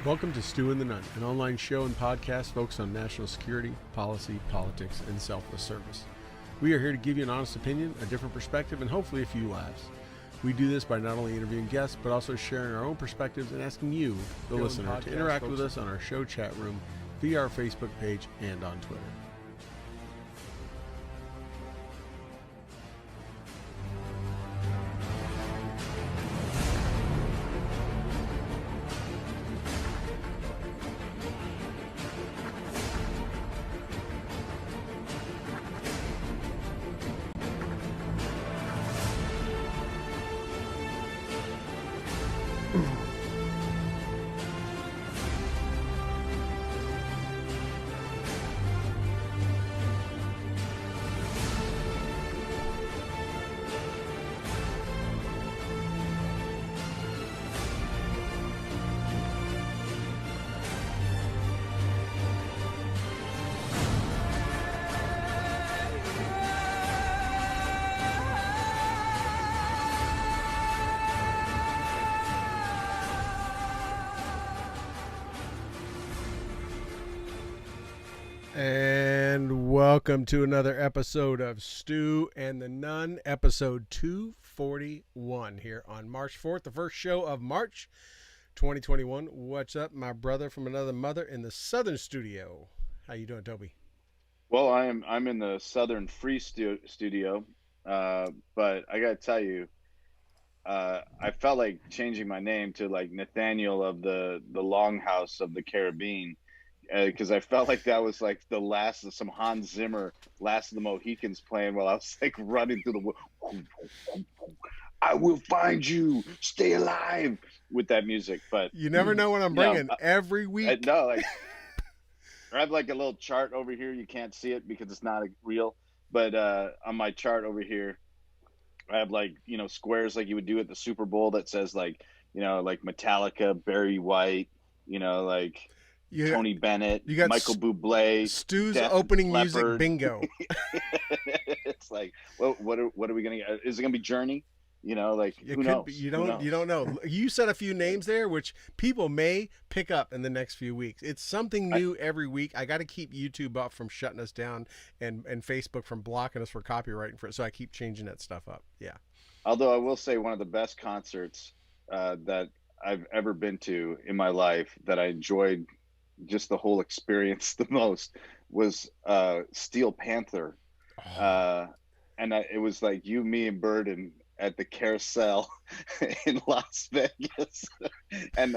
Welcome to Stu and the Nunn, an online show and podcast focused on national security, policy, politics, and selfless service. We are here to give you an honest opinion, a different perspective, and hopefully a few laughs. We do this by not only interviewing guests, but also sharing our own perspectives and asking you, the listener, to interact with us on our show chat room, via our Facebook page, and on Twitter. And welcome to another episode of Stu and the Nunn, episode 241 here on March 4th, the first show of March 2021. What's up, my brother from another mother in the Southern studio? How you doing, Toby? Well, I'm in the Southern Free Studio, but I gotta tell you, I felt like changing my name to like Nathaniel of the Longhouse of the Caribbean. Because I felt like that was like the last of some Hans Zimmer, Last of the Mohicans playing while I was like running through the wood. I will find you, stay alive with that music. But you never know what I'm bringing every week. I have like a little chart over here. You can't see it because it's not real. But on my chart over here, I have like, squares like you would do at the Super Bowl that says like, like Metallica, Barry White, like Tony Bennett, you got Michael Bublé, Stu's opening music bingo. It's like, well, what are we gonna get? Is it gonna be Journey? Who knows? You don't know. You said a few names there, which people may pick up in the next few weeks. It's something new every week. I got to keep YouTube up from shutting us down and Facebook from blocking us for copywriting for it. So I keep changing that stuff up. Yeah. Although I will say one of the best concerts that I've ever been to in my life that I enjoyed just the whole experience the most was Steel Panther. It was like you, me, and Burden at the Carousel in Las Vegas. And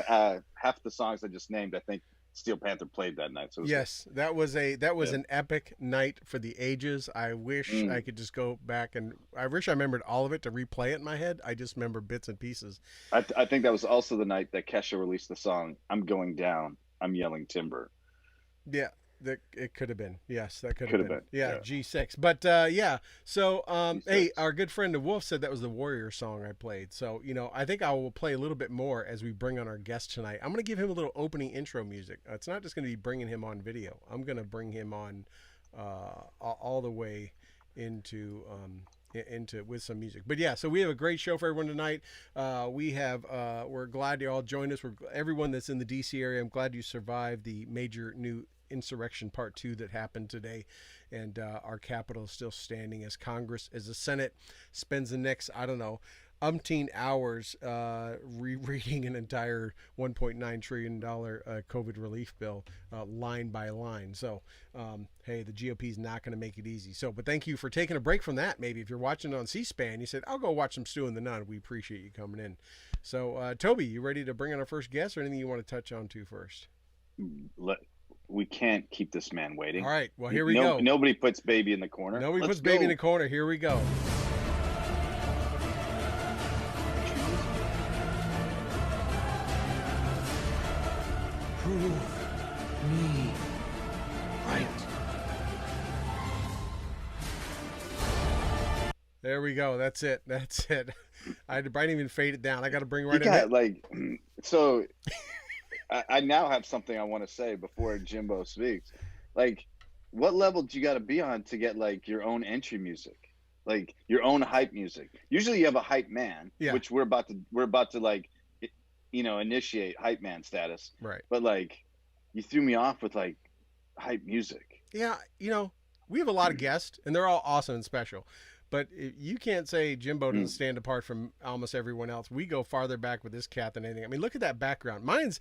half the songs I just named, I think Steel Panther played that night. So yes, that was an epic night for the ages. I wish I could just go back and I wish I remembered all of it to replay it in my head. I just remember bits and pieces. I think that was also the night that Kesha released the song "I'm Going Down, I'm Yelling Timber." Yeah, it could have been. Yes, that could have been. Yeah, G6. But so G6. Hey, our good friend the Wolf said that was the Warrior song I played. So, I think I will play a little bit more as we bring on our guest tonight. I'm going to give him a little opening intro music. It's not just going to be bringing him on video. I'm going to bring him on all the way into with some music. But yeah, so we have a great show for everyone tonight. We're glad you all joined us. Everyone that's in the DC area, I'm glad you survived the major new insurrection part 2 that happened today, and our Capitol is still standing as the Senate spends the next umpteen hours rereading an entire $1.9 trillion COVID relief bill line by line. So hey, the GOP is not going to make it easy. But thank you for taking a break from that. Maybe if you're watching it on C-SPAN, you said, I'll go watch some Stu and the Nunn. We appreciate you coming in. So Toby, you ready to bring in our first guest, or anything you want to touch on to first? We can't keep this man waiting. All right, well, here we go. Nobody puts baby in the corner. Nobody puts baby in the corner. Here we go. Prove me right. There we go. That's it. I didn't even fade it down. I got to bring right in. So I now have something I want to say before Jimbo speaks. Like, what level do you got to be on to get like your own entry music? Like your own hype music. Usually you have a hype man, which we're about to like initiate hype man status. Right. But like, you threw me off with like hype music. Yeah, we have a lot of guests, and they're all awesome and special. But you can't say Jimbo doesn't Mm. stand apart from almost everyone else. We go farther back with this cat than anything. I mean, look at that background. Mine's,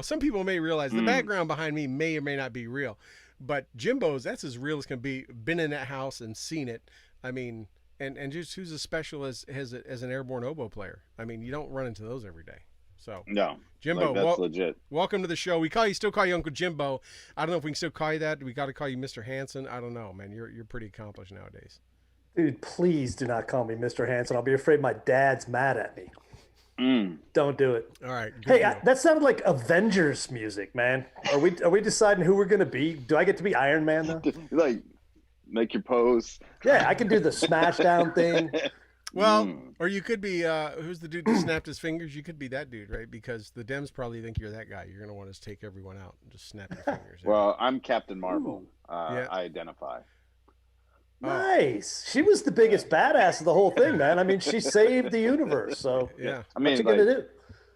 some people may realize the background behind me may or may not be real, but Jimbo's, that's as real as can be. Been in that house and seen it. I mean, and just who's as special as an airborne oboe player. I mean, you don't run into those every day. So No, Jimbo, like that's legit. welcome to the show. We still call you Uncle Jimbo. I don't know if we can still call you that. We got to call you Mr. Hanson. I don't know, man. You're pretty accomplished nowadays. Dude, please do not call me Mr. Hanson. I'll be afraid my dad's mad at me. Mm. Don't do it. All right. Hey, that sounded like Avengers music, man. Are we deciding who we're gonna be? Do I get to be Iron Man though? Like, make your pose. Yeah, I can do the smash down thing. Well, or you could be who's the dude that snapped his fingers? You could be that dude, right? Because the Dems probably think you're that guy. You're gonna want to take everyone out and just snap your fingers. Well, I'm Captain Marvel. I identify. Nice. She was the biggest badass of the whole thing, man. I mean, she saved the universe. So yeah. I mean, what's she gonna do?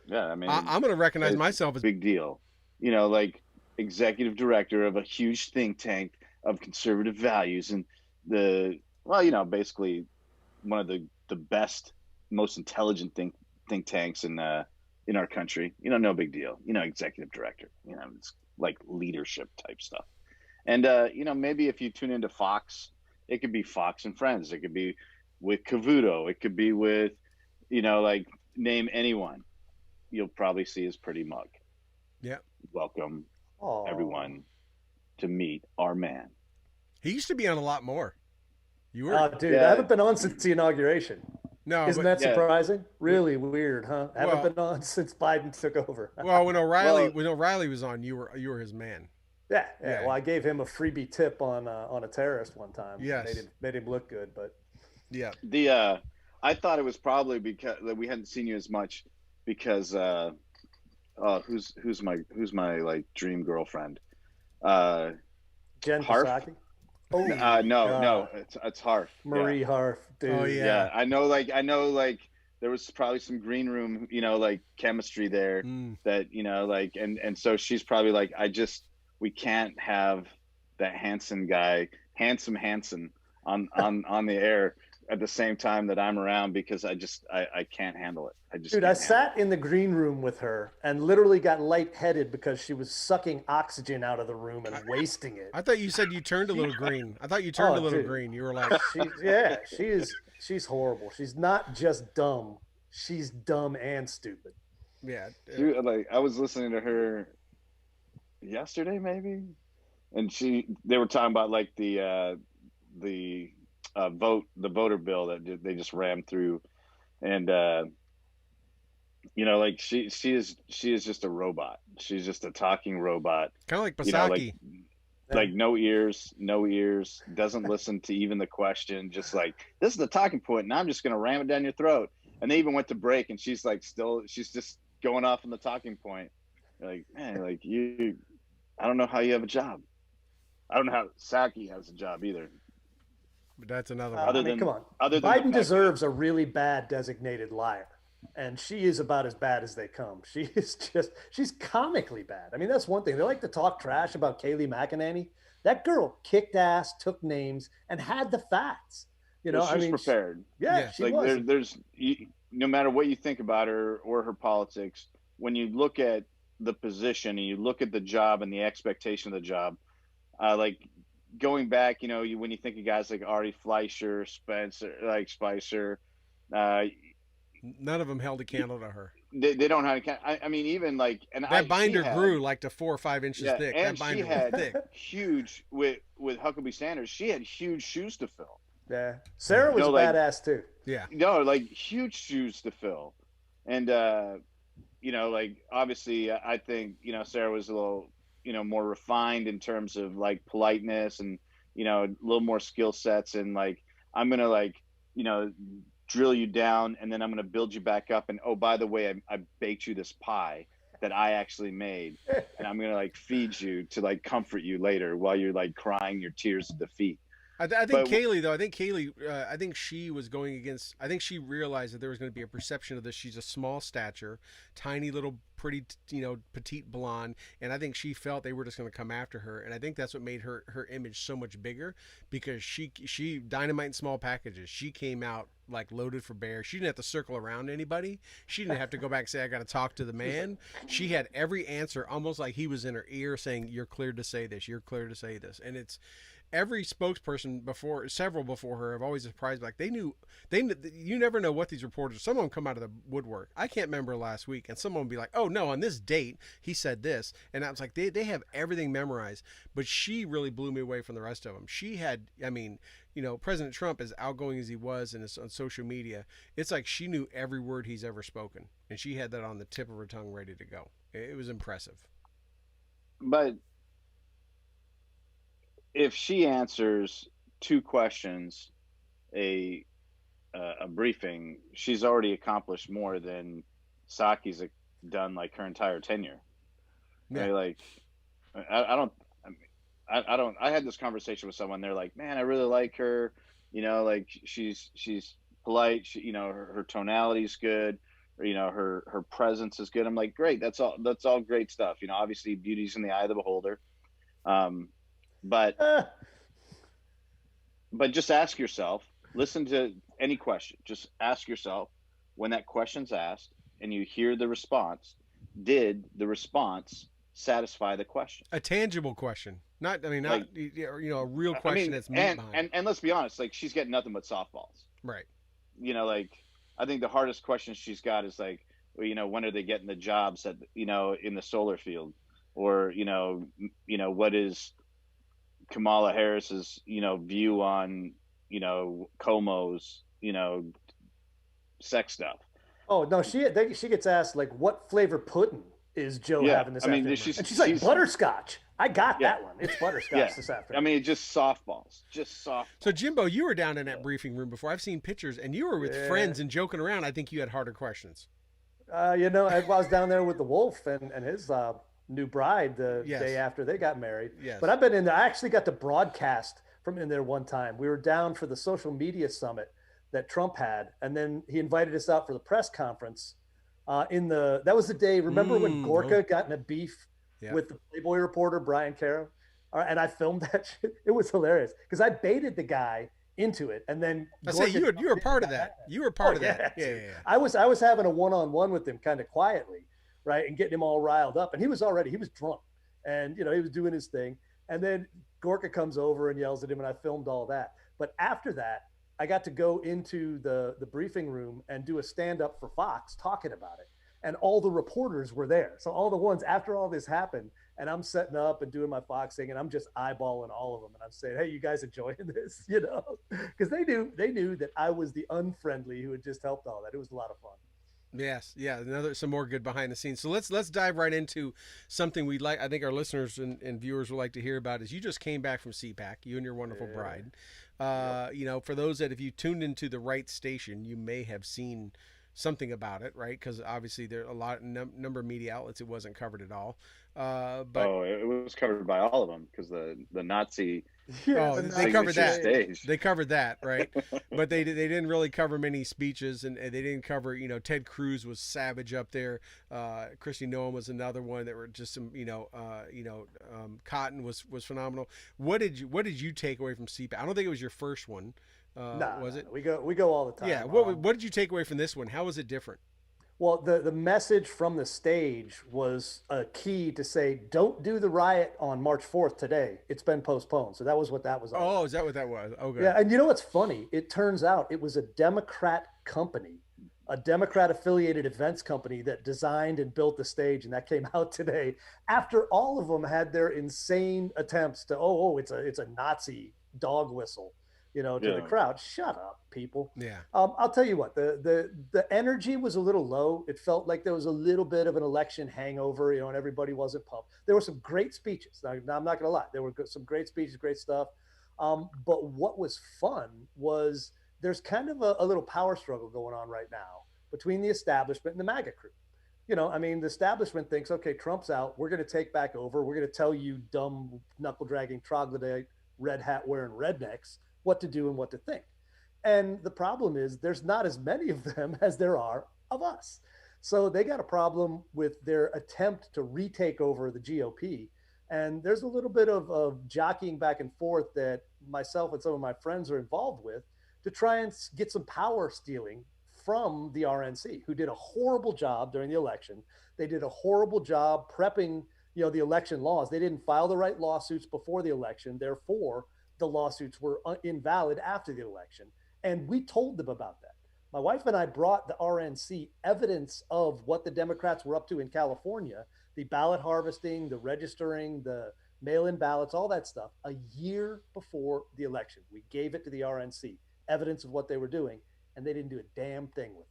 Yeah, I mean, I'm gonna recognize myself as big deal. Like executive director of a huge think tank of conservative values, and basically one of the best, most intelligent think tanks in our country. No big deal. Executive director. It's like leadership type stuff. And maybe if you tune into Fox, it could be Fox and Friends. It could be with Cavuto. It could be with, like name anyone. You'll probably see his pretty mug. Yeah. Welcome, everyone, to meet our man. He used to be on a lot more. You were, oh, dude, I haven't been on since the inauguration. No, isn't that surprising? Really weird, huh? I haven't been on since Biden took over. Well, when O'Reilly was on, you were his man. Yeah. Well, I gave him a freebie tip on a terrorist one time. Yes, made him look good, but yeah. I thought it was probably because that we hadn't seen you as much because who's my like dream girlfriend? Jen Psaki? Oh no, it's Harf. Marie Harf, dude. Oh yeah. I know like there was probably some green room, like chemistry there that, like, and so she's probably like, we can't have that Hanson guy, handsome Hanson on the air at the same time that I'm around because I can't handle it. I sat in the green room with her and literally got lightheaded because she was sucking oxygen out of the room and wasting it. I thought you said you turned a little green. I thought you turned a little green. You were like, she's horrible. She's not just dumb. She's dumb and stupid. Yeah. Like I was listening to her yesterday maybe, and they were talking about like the voter bill that they just rammed through, and like she is just a robot. She's just a talking robot, kind of like Psaki. Like no ears, doesn't listen to even the question, just like, this is the talking point and I'm just gonna ram it down your throat. And they even went to break and she's just going off on the talking point. Like, man, like I don't know how you have a job. I don't know how Psaki has a job either. But that's another one. Come on. Biden deserves a really bad designated liar. And she is about as bad as they come. She's comically bad. I mean, that's one thing. They like to talk trash about Kayleigh McEnany. That girl kicked ass, took names, and had the facts. She's prepared. She was. There's no matter what you think about her or her politics, when you look at the position and you look at the job and the expectation of the job, like going back, when you think of guys like Ari Fleischer, Spicer, none of them held a candle to her. They don't have a I mean, even like, and that binder grew like to 4 or 5 inches thick. And that binder she had thick. huge with Huckabee Sanders. She had huge shoes to fill. Yeah, Sarah was badass too. Yeah, like huge shoes to fill, and like obviously, I think Sarah was a little more refined in terms of like politeness and a little more skill sets, and like I'm gonna like drill you down and then I'm gonna build you back up, and oh, by the way, I baked you this pie that I actually made, and I'm gonna like feed you to like comfort you later while you're like crying your tears of defeat. I think But Kaylee, though, I think she was going against, I think she realized that there was going to be a perception of this. She's a small stature, tiny little, pretty, petite blonde. And I think she felt they were just going to come after her. And I think that's what made her image so much bigger because she dynamite in small packages. She came out like loaded for bear. She didn't have to circle around anybody. She didn't have to go back and say, I got to talk to the man. She had every answer almost like he was in her ear saying, you're cleared to say this. You're cleared to say this. And it's, every spokesperson several before her have always surprised. Like you never know what these reporters. Some of them come out of the woodwork. I can't remember last week, and someone will be like, "Oh no, on this date he said this," and I was like, they have everything memorized. But she really blew me away from the rest of them. She had, I mean, President Trump, as outgoing as he was and on social media, it's like she knew every word he's ever spoken, and she had that on the tip of her tongue, ready to go. It was impressive. but if she answers two questions a a briefing, she's already accomplished more than Saki's done like her entire tenure. Yeah. Right? Like, I don't. I don't. I had this conversation with someone. They're like, "Man, I really like her. Like she's polite. Her tonality's good. Or, her presence is good." I'm like, "Great. That's all. That's all great stuff. Obviously, beauty's in the eye of the beholder. But just ask yourself. Listen to any question. Just ask yourself when that question's asked and you hear the response. Did the response satisfy the question? A tangible question, not like, a real question that's meat behind. And let's be honest, like she's getting nothing but softballs, right? Like I think the hardest question she's got is like, when are they getting the jobs at in the solar field, or what is Kamala Harris's view on Como's sex stuff. Oh no, she gets asked like, what flavor pudding is Joe having this afternoon? And she's like, butterscotch. I got that one. It's butterscotch this afternoon. I mean, just softballs. So Jimbo, you were down in that briefing room before. I've seen pictures, and you were with friends and joking around. I think you had harder questions. I was down there with the Wolf and his new bride the day after they got married. Yes. But I've been in there. I actually got to broadcast from in there one time. We were down for the social media summit that Trump had, and then he invited us out for the press conference. That was the day. Remember when Gorka got in a beef with the Playboy reporter Brian Caro? And I filmed that shit. It was hilarious because I baited the guy into it, and then you were part of that. You were part of that. Yeah. I was having a one-on-one with him, kind of quietly, right, and getting him all riled up. And he was drunk, and he was doing his thing. And then Gorka comes over and yells at him, and I filmed all that. But after that, I got to go into the briefing room and do a stand-up for Fox talking about it. And all the reporters were there. So all the ones after all this happened, and I'm setting up and doing my Fox thing, and I'm just eyeballing all of them. And I'm saying, hey, you guys enjoying this? Because they knew that I was the unfriendly who had just helped all that. It was a lot of fun. Yes, yeah. Some more good behind the scenes. So let's dive right into something we'd like. I think our listeners and viewers would like to hear about. Is you just came back from CPAC, you and your wonderful bride. For those that, if you tuned into the right station, you may have seen something about it, right? Because obviously there are a lot number of media outlets. It wasn't covered at all. But it was covered by all of them because the Nazi. They covered that. Stage. They covered that, right? But they didn't really cover many speeches, and they didn't cover. Ted Cruz was savage up there. Kristi Noem was another one that were just some. Cotton was phenomenal. What did you take away from CPAC? I don't think it was your first one. Was it? We go all the time. Yeah. What did you take away from this one? How was it different? Well, the message from the stage was a key to say, don't do the riot on March 4th today. It's been postponed. So that was what that was. Oh, is that what that was? Okay. Yeah. And you know what's funny? It turns out it was a Democrat company, a Democrat affiliated events company that designed and built the stage. And that came out today after all of them had their insane attempts to, it's a Nazi dog whistle. To the crowd. Shut up, people. Yeah. I'll tell you what, the energy was a little low. It felt like there was a little bit of an election hangover, and everybody wasn't pumped. There were some great speeches. Now, I'm not going to lie. There were some great speeches, great stuff. But what was fun was there's kind of a little power struggle going on right now between the establishment and the MAGA crew. The establishment thinks, okay, Trump's out. We're going to take back over. We're going to tell you dumb, knuckle-dragging, troglodyte, red hat wearing rednecks what to do and what to think. And the problem is there's not as many of them as there are of us. So they got a problem with their attempt to retake over the GOP. And there's a little bit of jockeying back and forth that myself and some of my friends are involved with to try and get some power stealing from the RNC, who did a horrible job during the election. They did a horrible job prepping, the election laws. They didn't file the right lawsuits before the election. Therefore, the lawsuits were invalid after the election. And we told them about that. My wife and I brought the RNC evidence of what the Democrats were up to in California, the ballot harvesting, the registering, the mail in ballots, all that stuff, a year before the election. We gave it to the RNC, evidence of what they were doing, and they didn't do a damn thing with it.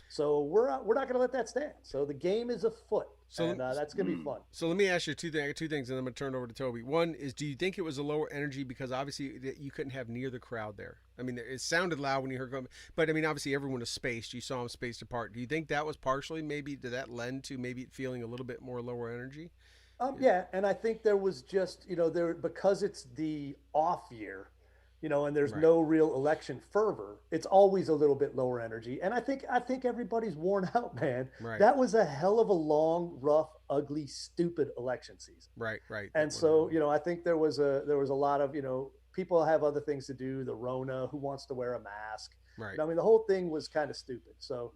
So we're not going to let that stand. So the game is afoot, and that's going to be fun. So let me ask you two things, and I'm going to turn it over to Toby. One is, do you think it was a lower energy because obviously you couldn't have near the crowd there? I mean, it sounded loud when you heard them, but I mean, obviously everyone was spaced. You saw them spaced apart. Do you think that was partially maybe, did that lend to maybe feeling a little bit more lower energy? Yeah, and I think there was just, because it's the off year, and there's no real election fervor, it's always a little bit lower energy. And I think everybody's worn out, man. Right. That was a hell of a long, rough, ugly, stupid election season. Right. And so, I think there was a lot of, people have other things to do, the Rona, who wants to wear a mask. Right. I mean, the whole thing was kind of stupid. So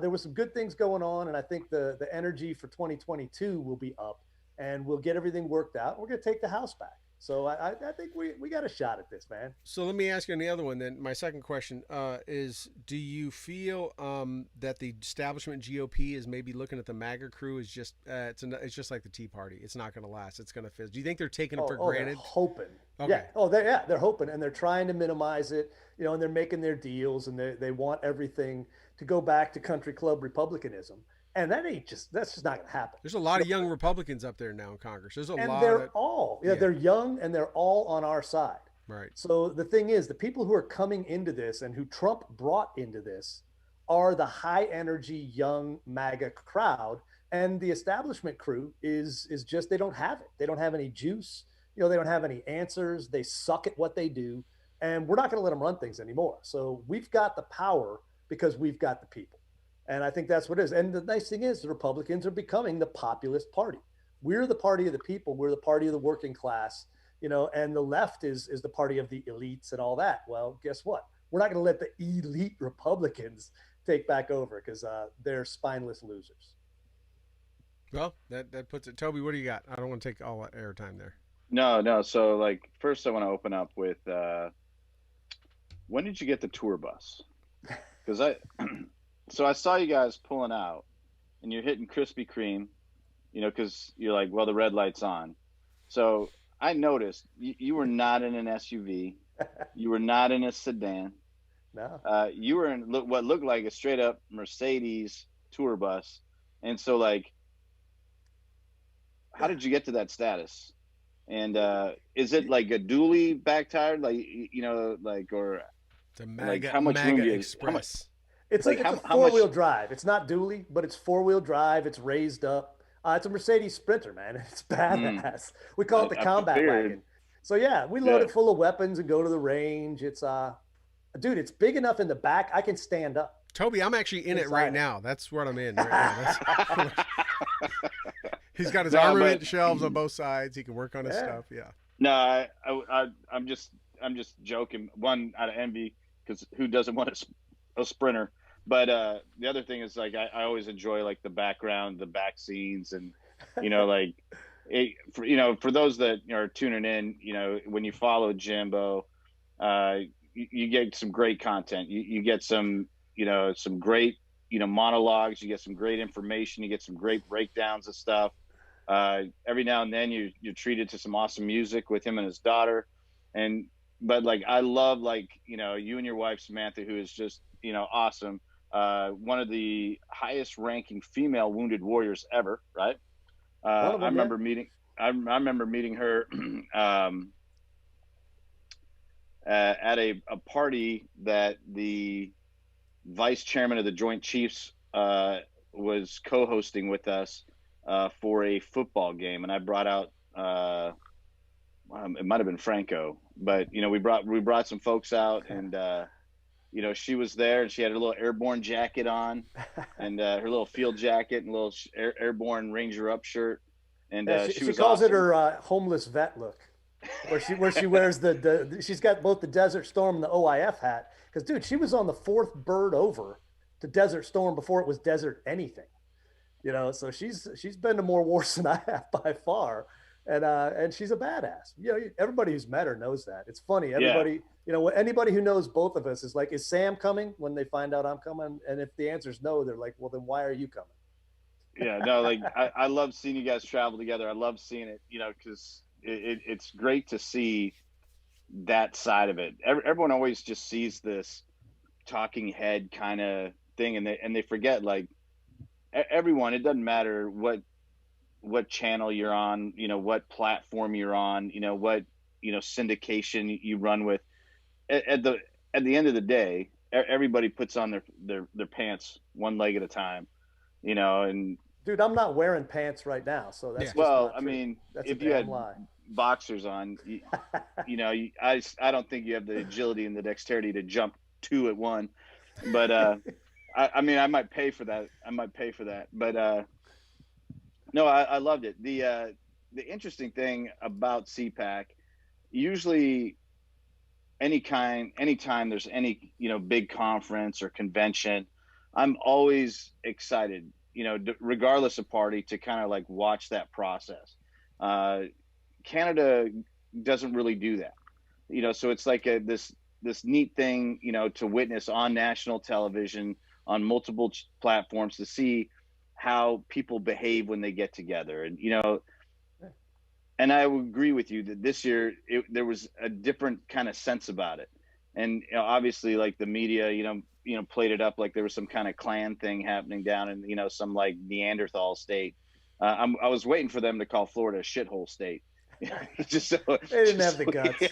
there was some good things going on, and I think the energy for 2022 will be up, and we'll get everything worked out. We're going to take the House back. So I think we got a shot at this, man. So let me ask you on the other one then. My second question is, do you feel that the establishment GOP is maybe looking at the MAGA crew as just it's just like the Tea Party. It's not going to last. It's going to fizz. Do you think they're taking it for granted? They're hoping. Okay. Yeah. They're hoping, and they're trying to minimize it. And they're making their deals, and they want everything to go back to country club republicanism. And that's just not going to happen. There's a lot of young Republicans up there now in Congress. There's a lot. And they're all, they're young, and they're all on our side. Right. So the thing is, the people who are coming into this and who Trump brought into this are the high energy, young MAGA crowd. And the establishment crew is just, they don't have it. They don't have any juice. They don't have any answers. They suck at what they do. And we're not going to let them run things anymore. So we've got the power because we've got the people. And I think that's what it is. And the nice thing is the Republicans are becoming the populist party. We're the party of the people. We're the party of the working class, and the left is the party of the elites and all that. Well, guess what? We're not going to let the elite Republicans take back over because they're spineless losers. Well, that puts it. Toby, what do you got? I don't want to take all that airtime there. No. So first I want to open up with, when did you get the tour bus? Because So I saw you guys pulling out, and you're hitting Krispy Kreme, because you're like, well, the red light's on. So I noticed you were not in an SUV. You were not in a sedan. No. You were in what looked like a straight up Mercedes tour bus. And so, how did you get to that status? And is it like a dually back tire, or it's a MAGA, how much MAGA room Express? It's a four-wheel drive. It's not dually, but it's four-wheel drive. It's raised up. It's a Mercedes Sprinter, man. It's badass. We call it the combat wagon. So yeah, we load it full of weapons and go to the range. It's dude, it's big enough in the back. I can stand up. Toby, I'm actually in it right now. That's what I'm in right now. He's got his armament shelves on both sides. He can work on his stuff. Yeah. No, I'm just joking. One, out of envy, because who doesn't want a Sprinter? But the other thing is, I always enjoy the background, the back scenes, and for those that are tuning in, when you follow Jimbo, you get some great content. You get some some great monologues. You get some great information. You get some great breakdowns of stuff. Every now and then you're treated to some awesome music with him and his daughter, but I love you and your wife Samantha, who is just awesome. One of the highest ranking female wounded warriors ever, right? I remember meeting her at a party that the vice chairman of the Joint Chiefs was co-hosting with us for a football game, and I brought out it might have been Franco, but we brought some folks out, and she was there, and she had her little airborne jacket on, and her little field jacket and little airborne Ranger up shirt, and Yeah, she she was calls it awesome. her homeless vet look, where she wears she's got both the Desert Storm and the OIF hat. Because dude, she was on the fourth bird over to Desert Storm before it was Desert anything. So she's been to more wars than I have by far, and she's a badass. Everybody who's met her knows that. It's funny. Yeah, Everybody, anybody who knows both of us is like, is Sam coming when they find out I'm coming? And if the answer is no, they're like, well, then why are you coming? yeah, no, like I love seeing you guys travel together. I love seeing it, because it's great to see that side of it. Everyone always just sees this talking head kind of thing, and they forget, like, everyone. It doesn't matter what channel you're on, what platform you're on, what syndication you run with. At the end of the day, everybody puts on their pants one leg at a time, and Dude, I'm not wearing pants right now, so that's just well, not I true. mean, That's a if you damn had lie. boxers on, I don't think you have the agility and the dexterity to jump two at one. But I mean, I might pay for that. But no, I loved it. The interesting thing about CPAC, usually anytime there's any big conference or convention, I'm always excited, regardless of party, to kind of like watch that process. uh Canada doesn't really do that, so it's like this neat thing, to witness on national television, on multiple platforms, to see how people behave when they get together. And and I would agree with you that this year there was a different kind of sense about it. And obviously, like, the media, played it up like there was some kind of clan thing happening down in some like Neanderthal state. I was waiting for them to call Florida a shithole state, just so They didn't have the guts.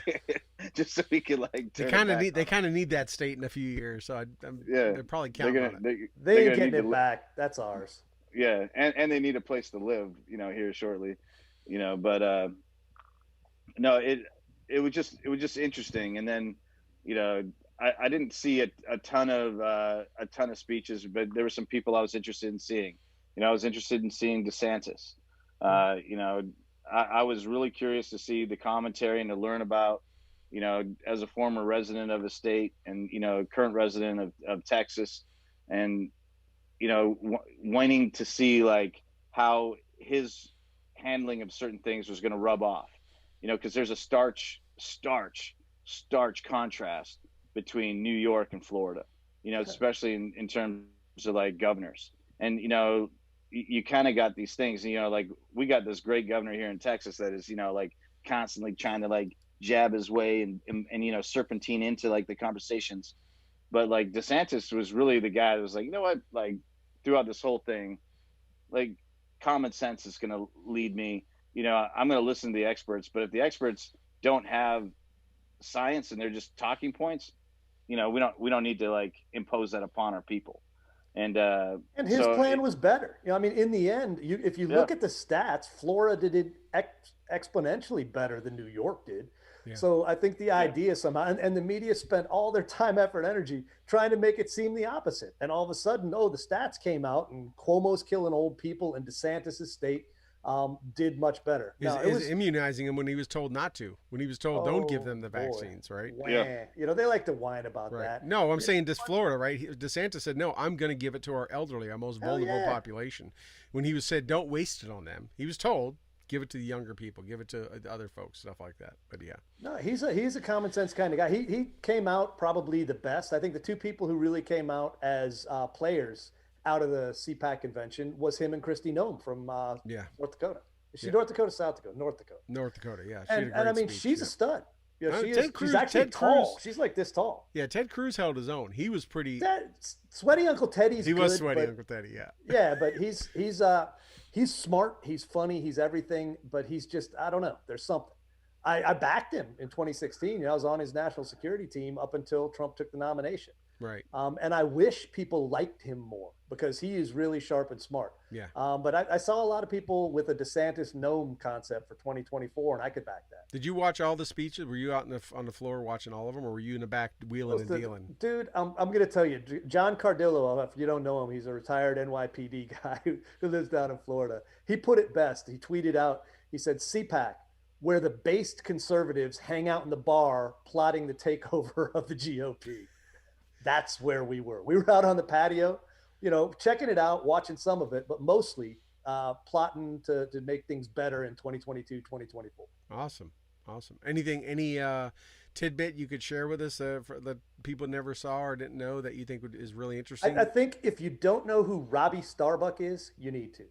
just so we could like They turn kind it of back need they on 'em. kind of need that state in a few years, so Yeah, they're probably they're counting gonna on it. they're They ain't gonna need getting it to. back. That's ours. Yeah, and they need a place to live, here shortly, but no, it was just interesting. And then, you know, I didn't see a ton of speeches, but there were some people I was interested in seeing. I was interested in seeing DeSantis. I was really curious to see the commentary and to learn about, as a former resident of the state, and current resident of Texas, and wanting to see, like, how his handling of certain things was going to rub off, because there's a starch contrast between New York and Florida, especially in terms of like governors. And you kind of got these things, like, we got this great governor here in Texas that is, like, constantly trying to like jab his way and serpentine into like the conversations. But like DeSantis was really the guy that was like, what, like, throughout this whole thing, like, common sense is going to lead me. I'm going to listen to the experts, but if the experts don't have science and they're just talking points, we don't need to like impose that upon our people. And And his so plan was better. I mean, in the end, if you yeah, look at the stats, Florida did exponentially better than New York did. Yeah. So I think the yeah, idea somehow, and the media spent all their time, effort, energy trying to make it seem the opposite. And all of a sudden, oh, the stats came out, and Cuomo's killing old people, and DeSantis' state did much better. Is, Now it is was, immunizing him when he was told not to, when he was told don't give oh them the boy, vaccines, right? yeah, wah. They like to whine about Right. that. No, I'm saying this Florida, right? DeSantis said, no, I'm going to give it to our elderly, our most Hell vulnerable yeah. population. When he was said, don't waste it on them, he was told, give it to the younger people, give it to other folks, stuff like that. But yeah. No, he's a common sense kind of guy. He came out probably the best. I think the two people who really came out as players out of the CPAC convention was him and Christy Nome from Yeah. North Dakota. Is she Yeah. North Dakota, South Dakota? North Dakota. North Dakota. Yeah. She had a And I great mean, speech. she's Yeah. a stud. She is. Ted Cruz, She's actually Ted tall. Cruz. She's like this tall. Yeah. Ted Cruz held his own. He was pretty. Sweaty Uncle Teddy's He good, was sweaty, but Uncle Teddy. Yeah. yeah, but he's smart. He's funny. He's everything. But he's just, I don't know. There's something. I backed him in 2016. I was on his national security team up until Trump took the nomination. Right. And I wish people liked him more because he is really sharp and smart. Yeah. But I saw a lot of people with a DeSantis gnome concept for 2024, and I could back that. Did you watch all the speeches? Were you out on the floor watching all of them, or were you in the back wheeling and dealing? Dude, I'm going to tell you, John Cardillo, if you don't know him, he's a retired NYPD guy who lives down in Florida. He put it best. He tweeted out, he said, CPAC, where the based conservatives hang out in the bar plotting the takeover of the GOP. That's where we were. We were out on the patio, checking it out, watching some of it, but mostly plotting to make things better in 2022, 2024. Awesome. Awesome. Any tidbit you could share with us for that people never saw or didn't know that you think is really interesting? I think if you don't know who Robbie Starbuck is, you need to.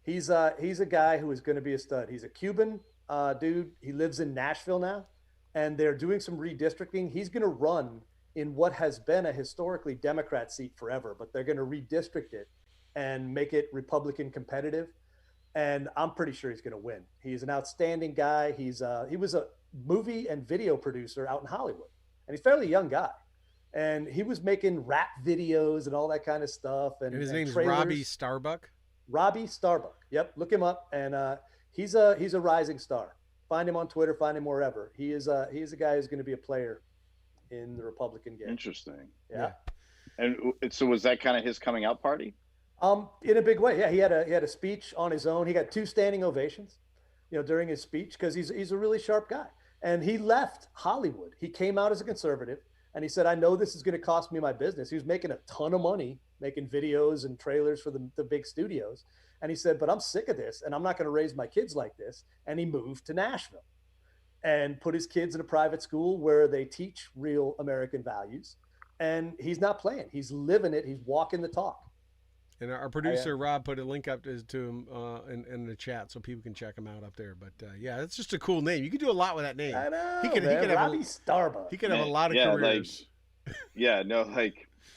He's a guy who is going to be a stud. He's a Cuban dude. He lives in Nashville now, and they're doing some redistricting. He's going to run in what has been a historically Democrat seat forever, but they're going to redistrict it and make it Republican competitive. And I'm pretty sure he's going to win. He's an outstanding guy. He was a movie and video producer out in Hollywood, and he's a fairly young guy. And he was making rap videos and all that kind of stuff. And his name's trailers. Robbie Starbuck. Robbie Starbuck. Yep, look him up. And he's a rising star. Find him on Twitter. Find him wherever. He is a guy who's going to be a player in the Republican game. Interesting. Yeah. And so was that kind of his coming out party? In a big way. Yeah, he had a speech on his own. He got 2 standing ovations, during his speech because he's a really sharp guy. And he left Hollywood. He came out as a conservative and he said, I know this is going to cost me my business. He was making a ton of money making videos and trailers for the big studios. And he said, but I'm sick of this and I'm not going to raise my kids like this. And he moved to Nashville and put his kids in a private school where they teach real American values. And he's not playing. He's living it. He's walking the talk. And our producer Rob put a link up to him in the chat so people can check him out up there. But yeah, it's just a cool name. You can do a lot with that name. I know. He could have Robbie Starbuck. He could have a lot of careers.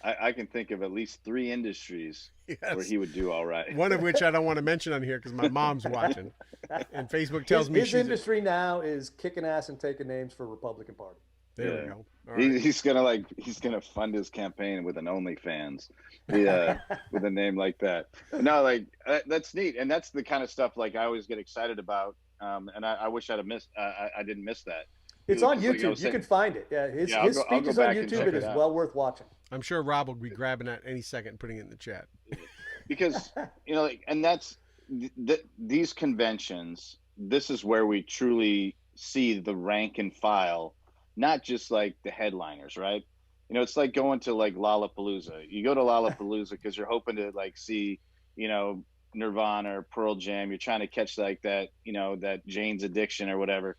I can think of at least 3 industries where he would do all right. One of which I don't want to mention on here because my mom's watching, and Facebook tells me his industry now is kicking ass and taking names for Republican Party. There we go. He's gonna fund his campaign with an OnlyFans, with a name like that. No, that's neat, and that's the kind of stuff I always get excited about. And I wish I'd have missed. I didn't miss that. It's on YouTube. You can find it. Yeah, his speech is on YouTube. It is well worth watching. I'm sure Rob will be grabbing that any second and putting it in the chat. Because and that's these conventions. This is where we truly see the rank and file. Not just the headliners, right? It's like going to Lollapalooza. You go to Lollapalooza because you're hoping to see, Nirvana or Pearl Jam. You're trying to catch that, that Jane's Addiction or whatever.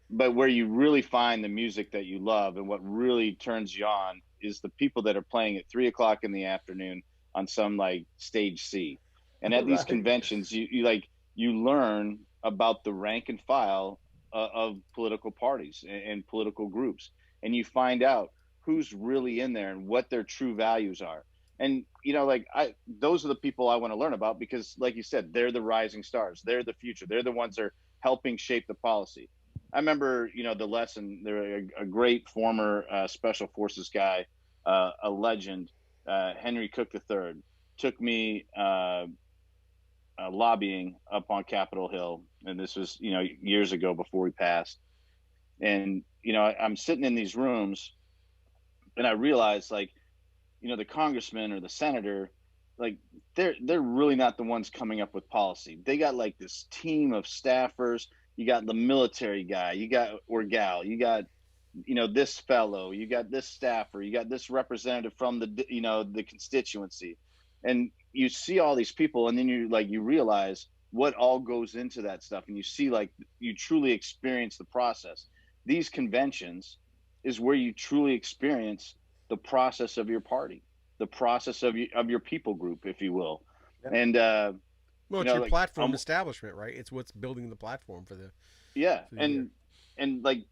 But where you really find the music that you love and what really turns you on is the people that are playing at 3:00 in the afternoon on some stage C. And at these conventions, you learn about the rank and file of political parties and political groups, and you find out who's really in there and what their true values are. And those are the people I want to learn about because, like you said, they're the rising stars. They're the future. They're the ones that are helping shape the policy. I remember, the lesson. They're a great former special forces guy, a legend, Henry Cook III, took me lobbying up on Capitol Hill. And this was, years ago before we passed. And, I'm sitting in these rooms and I realized the congressman or the senator, they're really not the ones coming up with policy. They got this team of staffers. You got the military guy, you got or gal, you got, this fellow, you got this staffer, you got this representative from the constituency. And you see all these people and then you realize what all goes into that stuff. And you see, you truly experience the process. These conventions is where you truly experience the process of your party, the process of your people group, if you will. Yeah. And, it's your platform establishment, right? It's what's building the platform for the. Yeah. And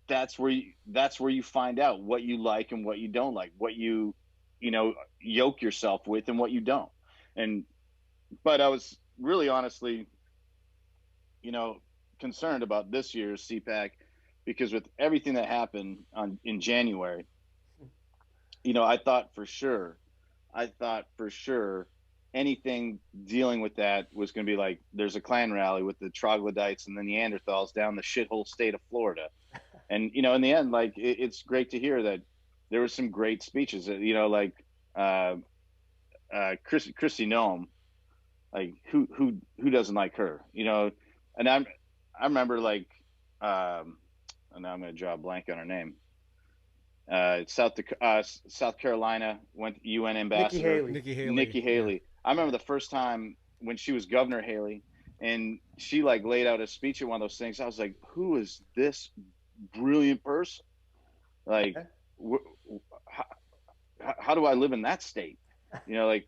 that's where you find out what you like and what you don't like, what you yoke yourself with and what you don't. But I was really honestly, concerned about this year's CPAC because with everything that happened in January, I thought for sure anything dealing with that was going to be like there's a Klan rally with the troglodytes and the Neanderthals down the shithole state of Florida. And in the end, like it's great to hear that there were some great speeches. Like uh, Christy Noem, like who doesn't like her? And I remember like, and now I'm going to draw a blank on her name. South Carolina went UN ambassador Nikki Haley. Yeah. I remember the first time when she was Governor Haley, and she like laid out a speech at one of those things. I was like, who is this brilliant person? Like, how do I live in that state? Like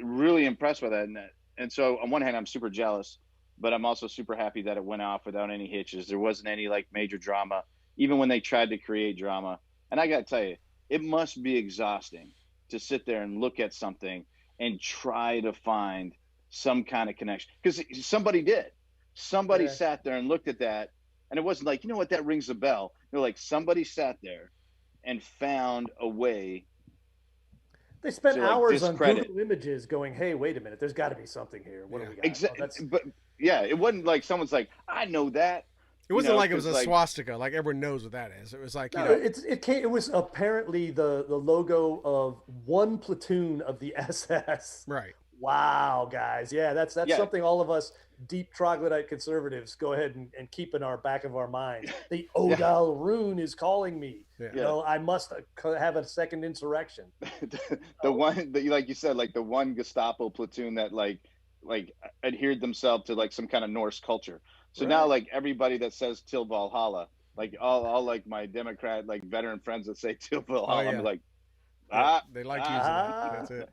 really impressed by that. And so on one hand, I'm super jealous, but I'm also super happy that it went off without any hitches. There wasn't any like major drama, even when they tried to create drama. And I got to tell you, it must be exhausting to sit there and look at something and try to find some kind of connection. Because somebody did. Somebody sat there and looked at that. And it wasn't like, what, that rings a bell. They're like, somebody sat there and found a way. They spent hours on Google Images going, hey, wait a minute, there's got to be something here. What do we got? Exactly. But yeah, it wasn't like someone's like, I know that. It wasn't like it was a swastika, like everyone knows what that is. It was like, it was apparently the logo of one platoon of the SS. Right. Wow, guys. Yeah, that's something all of us deep troglodyte conservatives go ahead and keep in our back of our minds. The Odal Rune is calling me. Yeah. I must have a second insurrection. the one that, like you said, like the one Gestapo platoon that like adhered themselves to like some kind of Norse culture. So now like everybody that says Till Valhalla, like all like my Democrat like veteran friends that say Till Valhalla, I'm like, they like using that. That's it.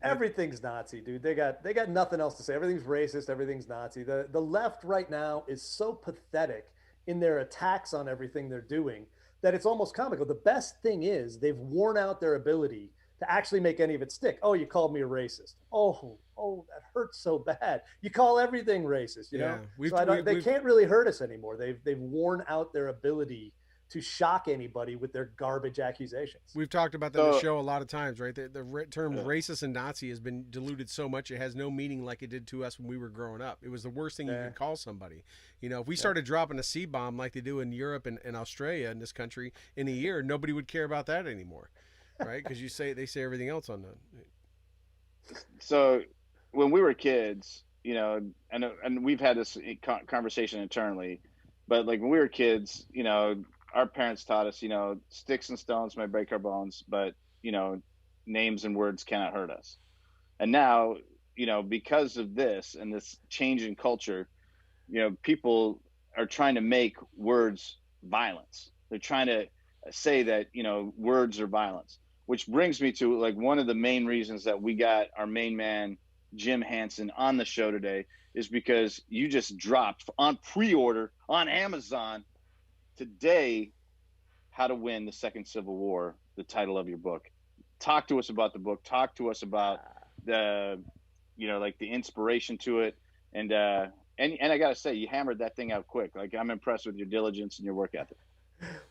Everything's Nazi, dude. They got nothing else to say. Everything's racist. Everything's Nazi. The left right now is so pathetic in their attacks on everything they're doing that it's almost comical. The best thing is they've worn out their ability to actually make any of it stick. Oh, you called me a racist. Oh, that hurts so bad. You call everything racist, you know? So they can't really hurt us anymore. They've worn out their ability to shock anybody with their garbage accusations. We've talked about that in the show a lot of times, right? The term racist and Nazi has been diluted so much it has no meaning like it did to us when we were growing up. It was the worst thing you could call somebody. If we started dropping a C-bomb like they do in Europe and Australia in this country in a year, nobody would care about that anymore, right? Because they say everything else on the. So when we were kids, and we've had this conversation internally, but like when we were kids, our parents taught us, sticks and stones may break our bones, but, names and words cannot hurt us. And now, because of this and this change in culture, people are trying to make words violence. They're trying to say that, words are violence, which brings me to like one of the main reasons that we got our main man, Jim Hanson, on the show today is because you just dropped on pre-order on Amazon today, How to Win the Second Civil War, the title of your book. Talk to us about the book. Talk to us about the, like the inspiration to it. And I got to say, you hammered that thing out quick. Like, I'm impressed with your diligence and your work ethic.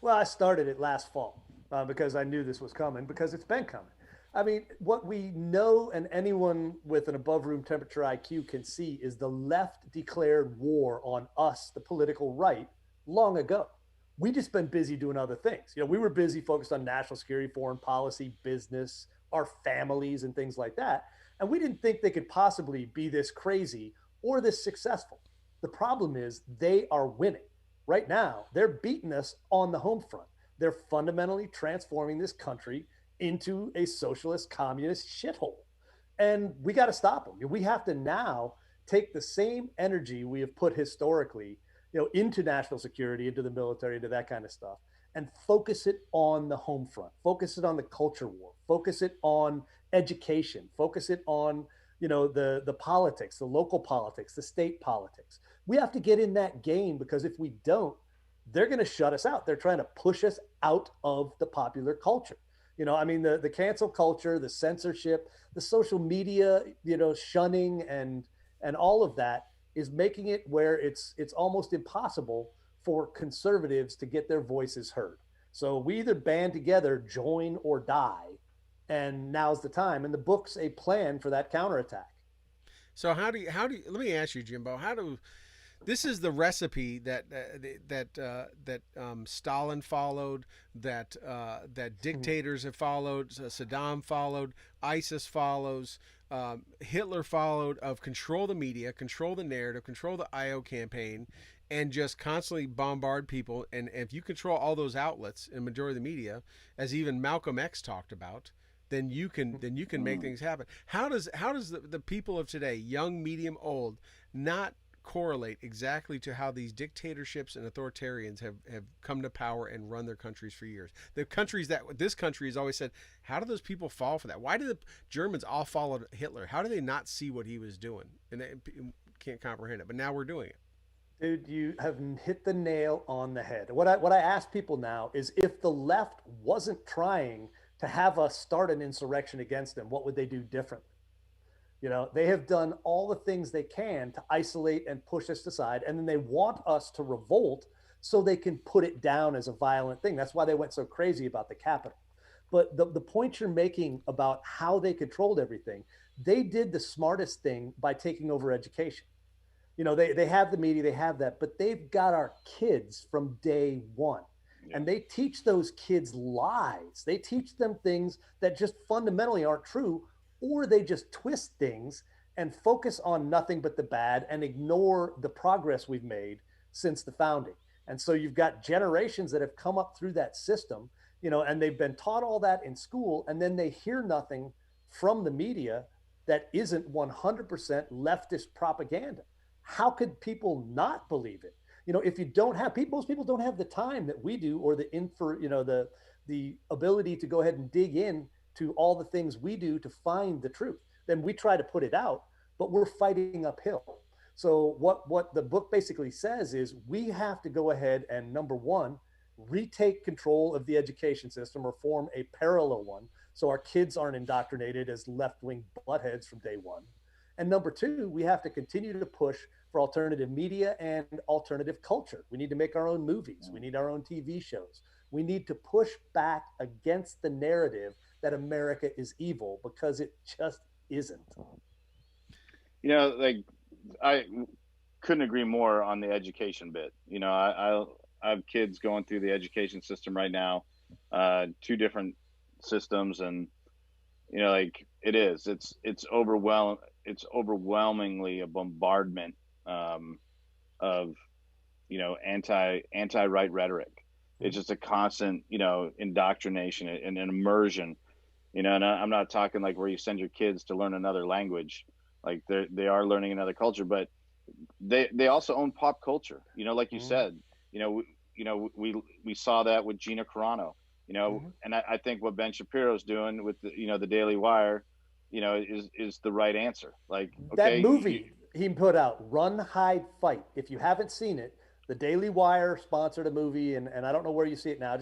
Well, I started it last fall because I knew this was coming, because it's been coming. I mean, what we know and anyone with an above room temperature IQ can see is the left declared war on us, the political right, long ago. We just been busy doing other things. We were busy focused on national security, foreign policy, business, our families, and things like that. And we didn't think they could possibly be this crazy or this successful. The problem is they are winning. Right now, they're beating us on the home front. They're fundamentally transforming this country into a socialist, communist shithole. And we got to stop them. We have to now take the same energy we have put historically into national security, into the military, into that kind of stuff, and focus it on the home front, focus it on the culture war, focus it on education, focus it on, the politics, the local politics, the state politics. We have to get in that game, because if we don't, they're going to shut us out. They're trying to push us out of the popular culture. The cancel culture, the censorship, the social media, shunning and all of that is making it where it's almost impossible for conservatives to get their voices heard. So we either band together, join or die, and now's the time. And the book's a plan for that counterattack. So how do you, let me ask you, Jimbo, how do this is the recipe that Stalin followed, that dictators have followed, Saddam followed, ISIS follows, Hitler followed, of control the media, control the narrative, control the IO campaign, and just constantly bombard people. And if you control all those outlets and majority of the media, as even Malcolm X talked about, then you can make things happen. How does the people of today, young, medium, old, not correlate exactly to how these dictatorships and authoritarians have come to power and run their countries for years? The countries that this country has always said, how do those people fall for that? Why did the Germans all follow Hitler? How do they not see what he was doing? And they can't comprehend it. But now we're doing it. Dude, you have hit the nail on the head. What I ask people now is, if the left wasn't trying to have us start an insurrection against them, what would they do differently? They have done all the things they can to isolate and push us aside, and then they want us to revolt so they can put it down as a violent thing. That's why they went so crazy about the Capitol. But the point you're making about how they controlled everything, they did the smartest thing by taking over education. They have the media, they have that, but they've got our kids from day one. Yeah. And they teach those kids lies. They teach them things that just fundamentally aren't true, or they just twist things and focus on nothing but the bad and ignore the progress we've made since the founding. And so you've got generations that have come up through that system, and they've been taught all that in school, and then they hear nothing from the media that isn't 100% leftist propaganda. How could people not believe it? If you don't have people, most people don't have the time that we do, or the the ability to go ahead and dig in to all the things we do to find the truth. Then we try to put it out, but we're fighting uphill. So what the book basically says is, we have to go ahead and, number one, retake control of the education system, or form a parallel one, so our kids aren't indoctrinated as left-wing buttheads from day one. And number two, we have to continue to push for alternative media and alternative culture. We need to make our own movies. We need our own TV shows. We need to push back against the narrative that America is evil, because it just isn't. Like, I couldn't agree more on the education bit. I have kids going through the education system right now, two different systems, and like, it's overwhelmingly a bombardment of anti right rhetoric. It's just a constant indoctrination and an immersion. And I'm not talking like where you send your kids to learn another language. Like, they are learning another culture, but they also own pop culture. Like you said, we saw that with Gina Carano. And I think what Ben Shapiro's doing with the Daily Wire, is the right answer. Like, okay, that movie he put out, Run, Hide, Fight. If you haven't seen it, the Daily Wire sponsored a movie, and I don't know where you see it now.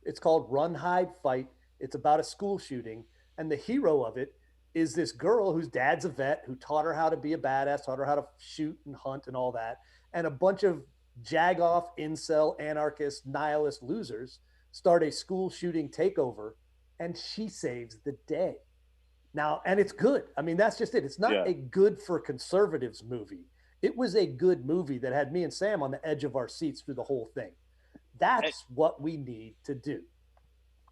It's called Run, Hide, Fight. It's about a school shooting, and the hero of it is this girl whose dad's a vet, who taught her how to be a badass, taught her how to shoot and hunt and all that. And a bunch of jagoff, incel, anarchist, nihilist losers start a school shooting takeover, and she saves the day. Now, and it's good. I mean, that's just it. It's not a good for conservatives movie. It was a good movie that had me and Sam on the edge of our seats through the whole thing. That's what we need to do.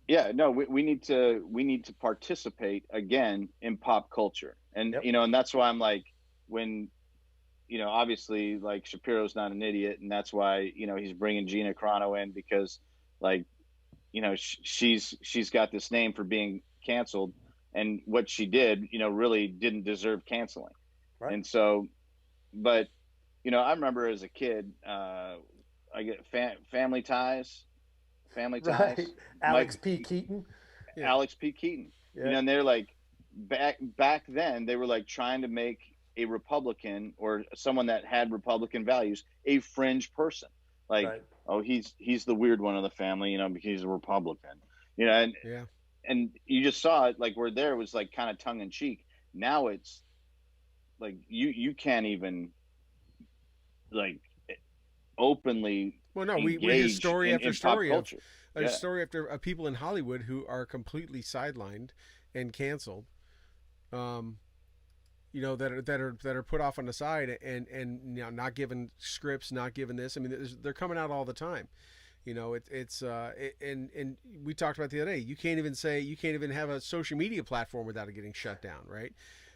Yeah, no, we need to participate again in pop culture. And and that's why I'm like, when obviously, like, Shapiro's not an idiot, and that's why he's bringing Gina Carano in, because, like, she's got this name for being canceled, and what she did really didn't deserve canceling. Right. And so, but I remember as a kid, I get Family Ties. Right. Alex P. Keaton. Alex P. Keaton. And they're like, back then they were like trying to make a Republican, or someone that had Republican values, a fringe person. Like, oh, he's the weird one of the family, because he's a Republican. And you just saw it, like, where there was like kind of tongue in cheek. Now it's like you can't even, like, openly. Well, no, we hear story after story There's story after people in Hollywood who are completely sidelined and canceled. You know, that are put off on the side and you know, not given scripts, not given this. I mean, they're coming out all the time. You know, and we talked about the other day. You can't even have a social media platform without it getting shut down, right?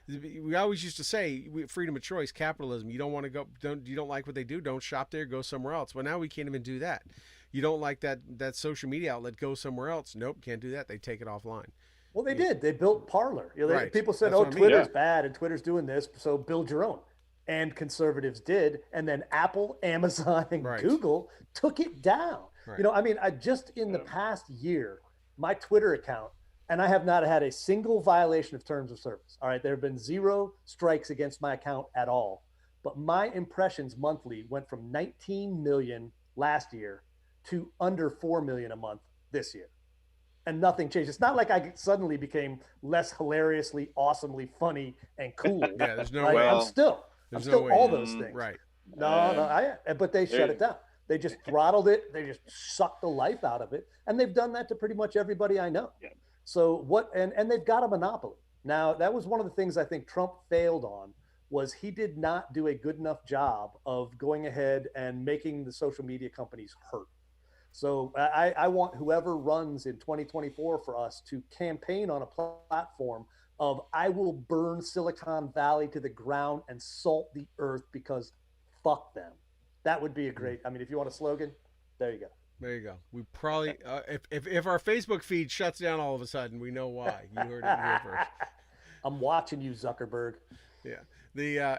We always used to say freedom of choice, capitalism. You don't want to go, you don't like what they do, don't shop there, go somewhere else. Well, now we can't even do that. You don't like that social media outlet, go somewhere else. Nope, can't do that. They take it offline. Well, they did. They built Parler. You know, Right. People said, That's "Oh, what I mean. Twitter's bad and Twitter's doing this, so build your own." And conservatives did, and then Apple, Amazon, and Right. Google took it down. Right. You know, I mean, I just in the past year, my Twitter account, and I have not had a single violation of terms of service. All right, there have been 0 strikes against my account at all, but my impressions monthly went from 19 million last year to under 4 million a month this year. And nothing changed. It's not like I suddenly became less hilariously, awesomely funny and cool. Yeah, there's no right? way. I'm still all those things. Right. No, but they shut it down. They just throttled it. They just sucked the life out of it. And they've done that to pretty much everybody I know. Yeah. So and they've got a monopoly. Now, that was one of the things I think Trump failed on, was he did not do a good enough job of going ahead and making the social media companies hurt. So I want whoever runs in 2024 for us to campaign on a platform of I will burn Silicon Valley to the ground and salt the earth because fuck them. That would be a great, I mean, if you want a slogan, there you go. There you go. We probably, if our Facebook feed shuts down all of a sudden, we know why. You heard it here first. I'm watching you, Zuckerberg. Yeah.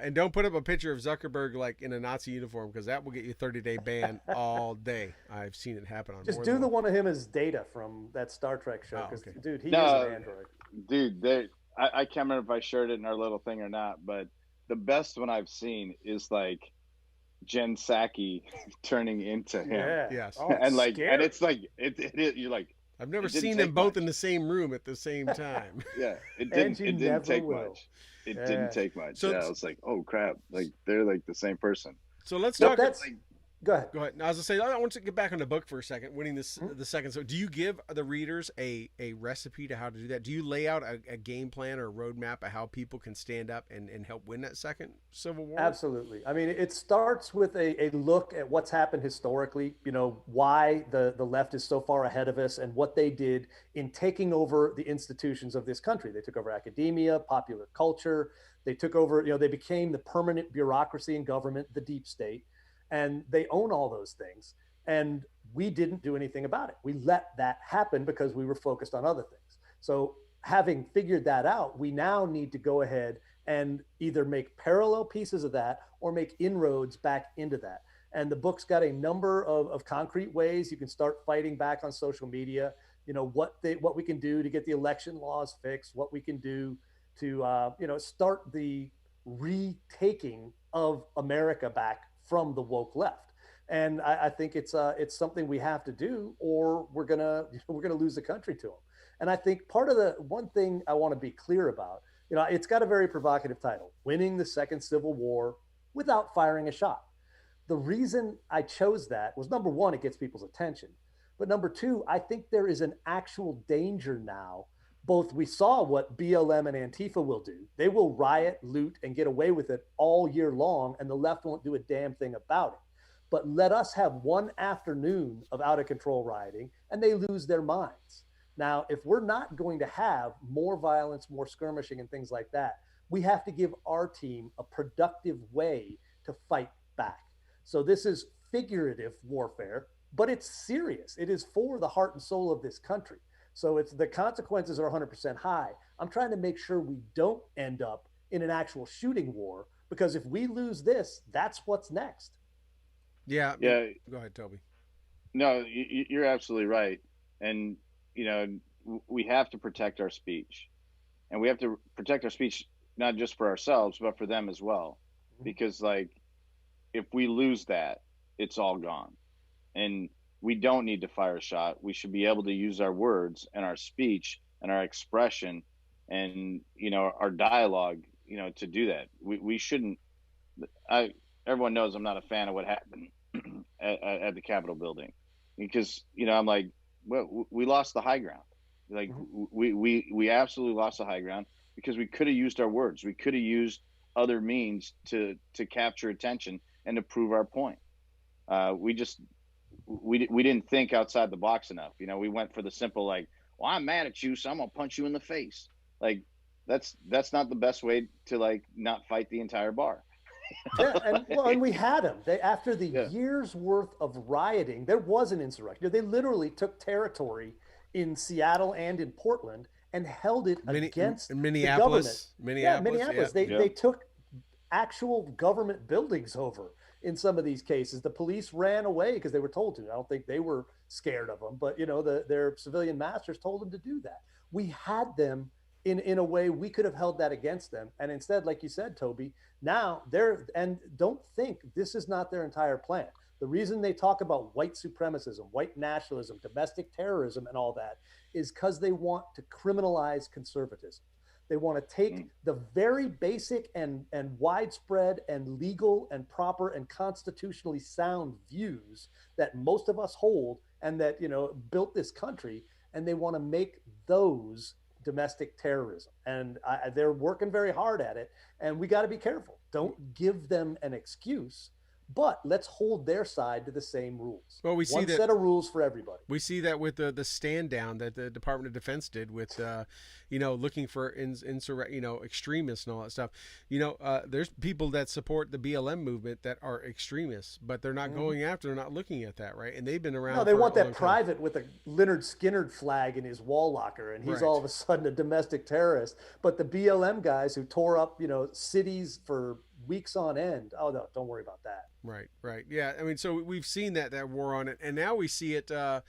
And don't put up a picture of Zuckerberg like in a Nazi uniform, because that will get you a 30-day ban all day. I've seen it happen on. Just do the one of him as Data from that Star Trek show, because dude, he is an android. Dude, I can't remember if I shared it in our little thing or not, but the best one I've seen is like Jen Psaki turning into him. Yeah. Yes. Oh, and like, scary. and it's like you're like, I've never seen them both in the same room at the same time. yeah, it didn't take much. It didn't take much. So I was like, oh crap, like they're like the same person. So let's talk. Go ahead. Go ahead. Now, as I say, I want to get back on the book for a second. Winning the second. So, do you give the readers a recipe to how to do that? Do you lay out a game plan or a roadmap of how people can stand up and help win that second Civil War? Absolutely. I mean, it starts with a look at what's happened historically. You know, why the left is so far ahead of us and what they did in taking over the institutions of this country. They took over academia, popular culture. They took over. You know, they became the permanent bureaucracy in government, the deep state. And they own all those things. And we didn't do anything about it. We let that happen because we were focused on other things. So having figured that out, we now need to go ahead and either make parallel pieces of that or make inroads back into that. And the book's got a number of concrete ways you can start fighting back on social media. You know, what we can do to get the election laws fixed, what we can do to, start the retaking of America back from the woke left. And I think it's something we have to do, or we're gonna lose the country to them. And I think part of the one thing I want to be clear about, you know, it's got a very provocative title: Winning the Second Civil War Without Firing a Shot. The reason I chose that was, number one, it gets people's attention, but number two, I think there is an actual danger now. Both we saw what BLM and Antifa will do. They will riot, loot, and get away with it all year long, and the left won't do a damn thing about it. But let us have one afternoon of out-of-control rioting, and they lose their minds. Now, if we're not going to have more violence, more skirmishing, and things like that, we have to give our team a productive way to fight back. So this is figurative warfare, but it's serious. It is for the heart and soul of this country. So it's the consequences are 100% high. I'm trying to make sure we don't end up in an actual shooting war, because if we lose this, that's what's next. Yeah. Yeah. Go ahead, Toby. No, you're absolutely right. And, you know, we have to protect our speech, and we have to protect our speech, not just for ourselves, but for them as well. Because like, if we lose that, it's all gone. And we don't need to fire a shot. We should be able to use our words and our speech and our expression and, you know, our dialogue, you know, to do that. We shouldn't. Everyone knows I'm not a fan of what happened at the Capitol building, because, you know, I'm like, well, we lost the high ground. Like we absolutely lost the high ground because we could have used our words. We could have used other means to capture attention and to prove our point. We just we didn't think outside the box enough. You know, we went for the simple like, well, I'm mad at you, so I'm gonna punch you in the face. Like that's not the best way to like not fight the entire bar. Yeah, and we had them. They after the Yeah. years worth of rioting, there was an insurrection. They literally took territory in Seattle and in Portland and held it against the government. Yeah, Minneapolis. They took actual government buildings over in some of these cases. The police ran away because they were told to. I don't think they were scared of them, but their civilian masters told them to do that. We had them in a way we could have held that against them, and instead, like you said, Toby, now they're and don't think this is not their entire plan. The reason they talk about white supremacism, white nationalism, domestic terrorism, and all that is because they want to criminalize conservatism. They want to take the very basic and widespread and legal and proper and constitutionally sound views that most of us hold and that built this country, and they want to make those domestic terrorism. And they're working very hard at it. And we got to be careful. Don't give them an excuse, but let's hold their side to the same rules. Well, we see one set of rules for everybody. We see that with the stand down that the Department of Defense did with, looking for extremists and all that stuff. There's people that support the BLM movement that are extremists, but they're not going after, they're not looking at that, right? And they've been around. No, they want that private with a Leonard Skinner flag in his wall locker, and he's all of a sudden a domestic terrorist. But the BLM guys who tore up, cities for weeks on end. Oh no, don't worry about that. Right. Yeah. I mean, so we've seen that war on it, and now we see it. We'll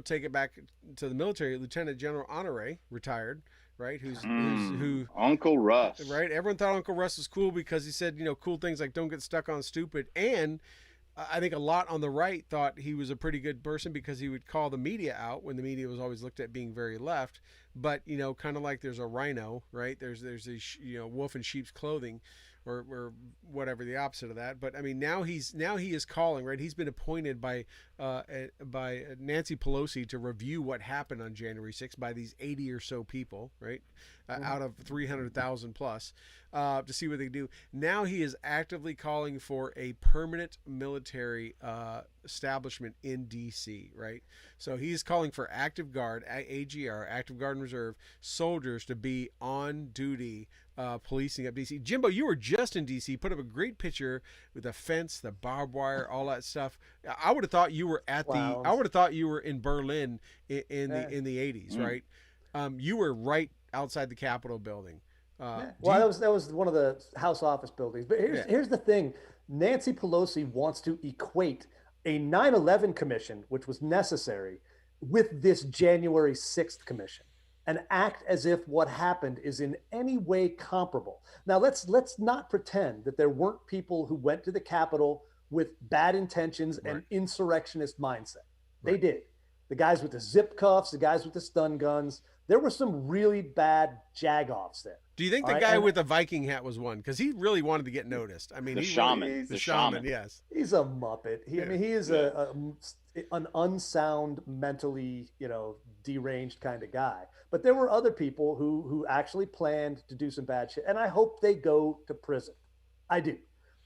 take it back to the military. Lieutenant General Honore, retired, right? Who Uncle Russ, right? Everyone thought Uncle Russ was cool because he said cool things like "don't get stuck on stupid," and I think a lot on the right thought he was a pretty good person because he would call the media out when the media was always looked at being very left. But kind of like there's a rhino, right? There's a wolf in sheep's clothing, or whatever the opposite of that. But I mean, now he is calling, right? He's been appointed by Nancy Pelosi to review what happened on January 6th by these 80 or so people, right? Out of 300,000 plus, to see what they do. Now he is actively calling for a permanent military establishment in D.C., right? So he's calling for active guard, AGR, active guard and reserve soldiers to be on duty, policing up D.C. Jimbo, you were just in D.C., put up a great picture with the fence, the barbed wire, all that stuff. I would have thought you were I would have thought you were in Berlin in the 80s, right? You were right outside the Capitol building. That was one of the House office buildings. But here's the thing: Nancy Pelosi wants to equate a 9/11 commission, which was necessary, with this January 6th commission, and act as if what happened is in any way comparable. Now let's not pretend that there weren't people who went to the Capitol with bad intentions and insurrectionist mindset. They did. The guys with the zip cuffs, the guys with the stun guns. There were some really bad jagoffs there. Do you think the guy with the Viking hat was one? Because he really wanted to get noticed. I mean, the shaman, yes. He's a muppet. He is an unsound, mentally, deranged kind of guy. But there were other people who actually planned to do some bad shit, and I hope they go to prison. I do.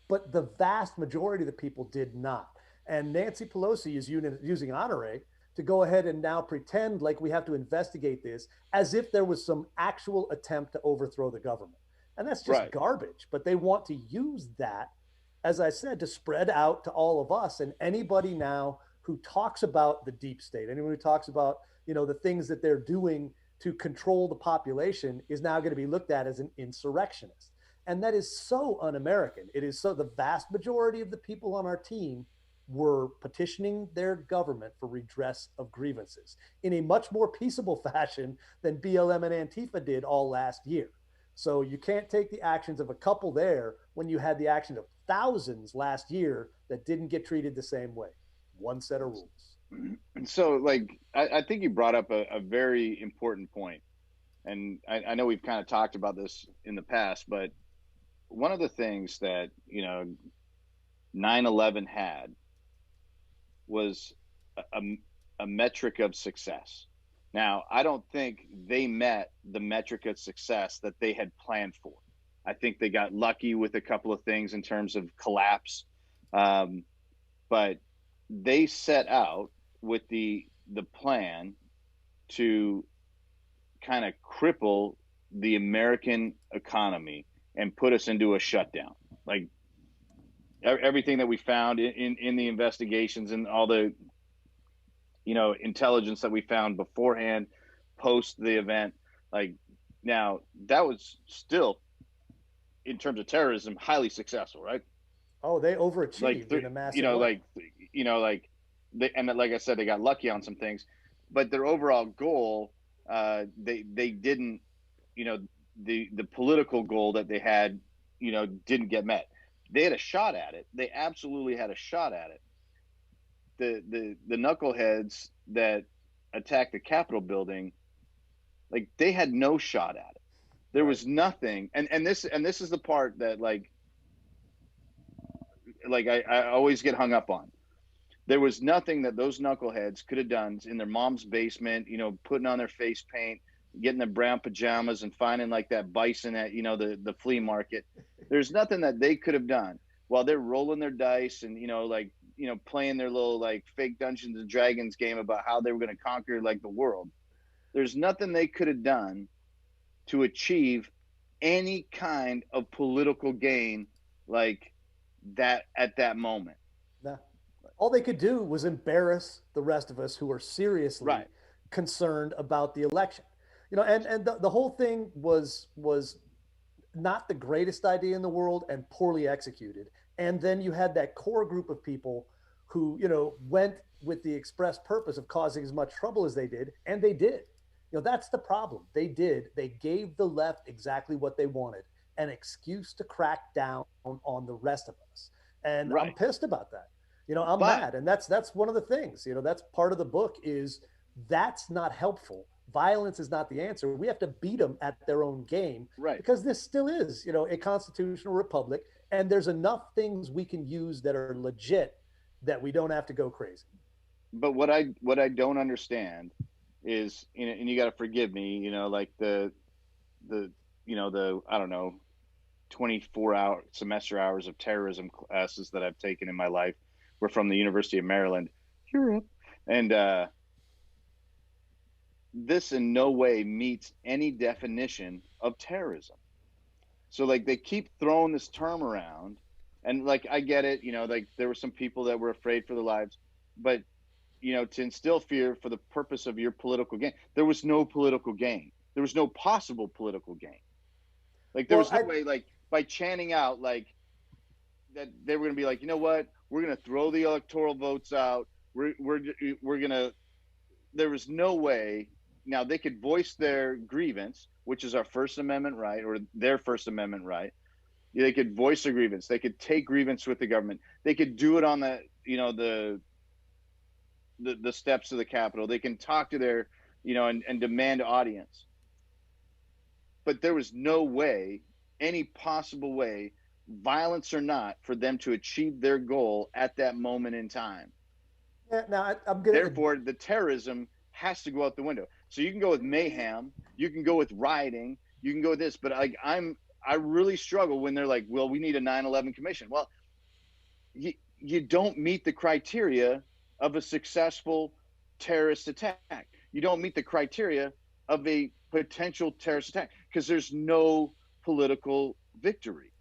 But the vast majority of the people did not. And Nancy Pelosi is using Honore to go ahead and now pretend like we have to investigate this as if there was some actual attempt to overthrow the government. And that's just garbage. But they want to use that, as I said, to spread out to all of us. And anybody now who talks about the deep state, anyone who talks about, the things that they're doing to control the population is now going to be looked at as an insurrectionist. And that is so un-American. It is so the vast majority of the people on our team were petitioning their government for redress of grievances in a much more peaceable fashion than BLM and Antifa did all last year. So you can't take the actions of a couple there when you had the action of thousands last year that didn't get treated the same way. One set of rules. So, I think you brought up a very important point. And I know we've kind of talked about this in the past, but one of the things that, 9/11 had was a metric of success. Now, I don't think they met the metric of success that they had planned for. I think they got lucky with a couple of things in terms of collapse, but they set out with the plan to kind of cripple the American economy and put us into a shutdown. Like everything that we found in the investigations and all the intelligence that we found beforehand, post the event, like now that was still, in terms of terrorism, highly successful, right? Oh, they overachieved in a massive way. And like I said, they got lucky on some things, but their overall goal, they didn't, the political goal that they had, didn't get met. They had a shot at it. They absolutely had a shot at it. The knuckleheads that attacked the Capitol building, like they had no shot at it. There was nothing, and this is the part that like I always get hung up on. There was nothing that those knuckleheads could have done in their mom's basement, putting on their face paint, getting their brown pajamas and finding like that bison at, the flea market. There's nothing that they could have done while they're rolling their dice and, playing their little like fake Dungeons and Dragons game about how they were going to conquer like the world. There's nothing they could have done to achieve any kind of political gain like that at that moment. No. All they could do was embarrass the rest of us who are seriously concerned about the election. And the whole thing was not the greatest idea in the world and poorly executed. And then you had that core group of people who, went with the express purpose of causing as much trouble as they did, and they did. That's the problem. They did. They gave the left exactly what they wanted, an excuse to crack down on the rest of us. And I'm pissed about that. I'm mad. And that's one of the things, that's part of the book is that's not helpful. Violence is not the answer. We have to beat them at their own game, because this still is, a constitutional republic, and there's enough things we can use that are legit that we don't have to go crazy. But what I don't understand is, and you got to forgive me, like the I don't know, 24-hour semester hours of terrorism classes that I've taken in my life were from the University of Maryland, Europe, and this in no way meets any definition of terrorism. So like they keep throwing this term around, and like I get it, like there were some people that were afraid for their lives, but to instill fear for the purpose of your political gain, there was no political gain. There was no possible political gain. Like there was no way, like by chanting out like that, they were going to be like, you know what, we're going to throw the electoral votes out. We're going to. There was no way. Now they could voice their grievance, which is our First Amendment right, or their First Amendment right. They could voice their grievance. They could take grievance with the government. They could do it on the steps of the Capitol. They can talk to their, and demand audience. But there was no way, any possible way, violence or not, for them to achieve their goal at that moment in time. Yeah, now Therefore, the terrorism has to go out the window. So you can go with mayhem, you can go with rioting, you can go with this, but I really struggle when they're like, well, we need a 9/11 commission. Well, you don't meet the criteria of a successful terrorist attack. You don't meet the criteria of a potential terrorist attack because there's no political victory.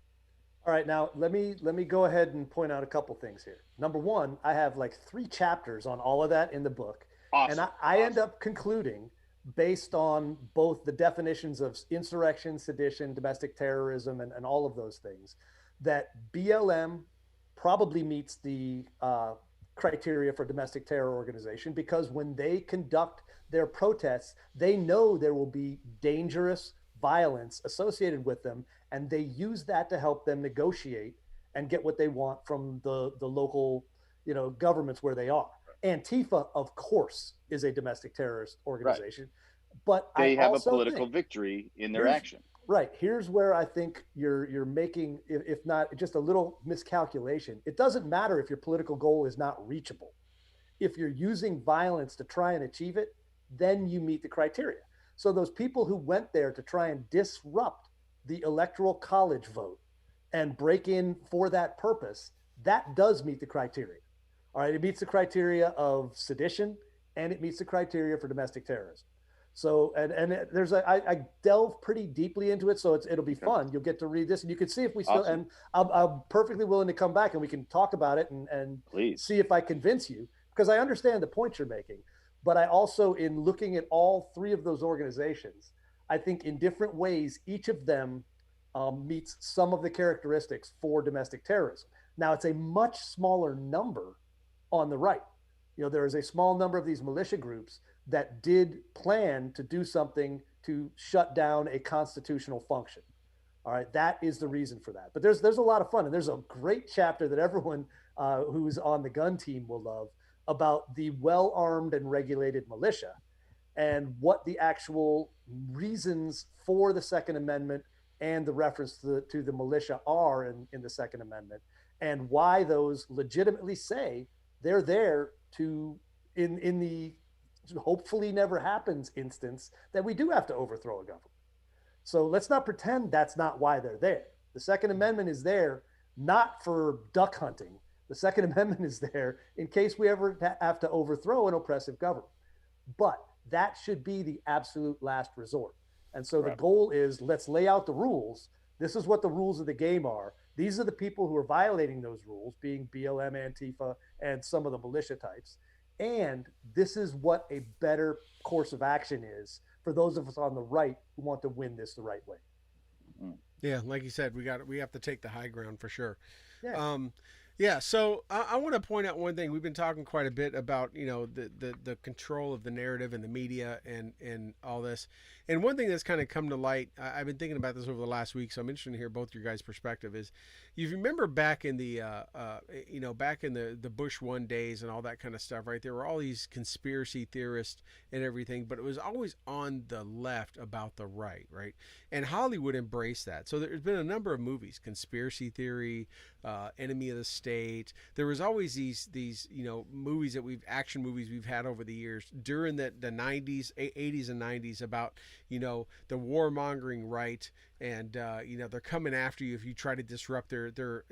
All right, now let me go ahead and point out a couple things here. Number one, I have like 3 chapters on all of that in the book. Awesome. And I end up concluding, based on both the definitions of insurrection, sedition, domestic terrorism, and all of those things, that BLM probably meets the criteria for domestic terror organization, because when they conduct their protests, they know there will be dangerous violence associated with them, and they use that to help them negotiate and get what they want from the local governments where they are. Antifa, of course, is a domestic terrorist organization, but they have a political victory in their action. Right. Here's where I think you're making, if not just a little miscalculation. It doesn't matter if your political goal is not reachable. if you're using violence to try and achieve it, then you meet the criteria. So those people who went there to try and disrupt the electoral college vote and break in for that purpose, that does meet the criteria. All right, it meets the criteria of sedition and it meets the criteria for domestic terrorism. So and there's I delve pretty deeply into it, so it'll be fun. You'll get to read this, and you can see if we still. Awesome. And I'm perfectly willing to come back and we can talk about it and see if I convince you, because I understand the point you're making. But I also, in looking at all three of those organizations, I think in different ways each of them meets some of the characteristics for domestic terrorism. Now it's a much smaller number on the right. You know, there is a small number of these militia groups that did plan to do something to shut down a constitutional function. All right, that is the reason for that. But there's a lot of fun, and there's a great chapter that everyone who's on the gun team will love about the well-armed and regulated militia and what the actual reasons for the Second Amendment and the reference to the militia are in the Second Amendment, and why those legitimately say they're there to, in the hopefully never happens instance that we do have to overthrow a government. So let's not pretend that's not why they're there. The Second Amendment is there not for duck hunting. The Second Amendment is there in case we ever have to overthrow an oppressive government. But that should be the absolute last resort. And so the goal is, let's lay out the rules. This is what the rules of the game are. These are the people who are violating those rules, being BLM, Antifa, and some of the militia types. And this is what a better course of action is for those of us on the right who want to win this the right way. Yeah, like you said, we have to take the high ground for sure. Yeah. Yeah, so I want to point out one thing. We've been talking quite a bit about, you know, the control of the narrative and the media and all this. And one thing that's kind of come to light, I've been thinking about this over the last week, so I'm interested to hear both your guys' perspective, is you remember back in the, back in the Bush 1 days and all that kind of stuff, right? There were all these conspiracy theorists and everything, but it was always on the left about the right, right? And Hollywood embraced that. So there's been a number of movies, conspiracy theory, Enemy of the State. There was always these movies action movies we've had over the years during the 90s, 80s and 90s about, the warmongering right, and they're coming after you if you try to disrupt their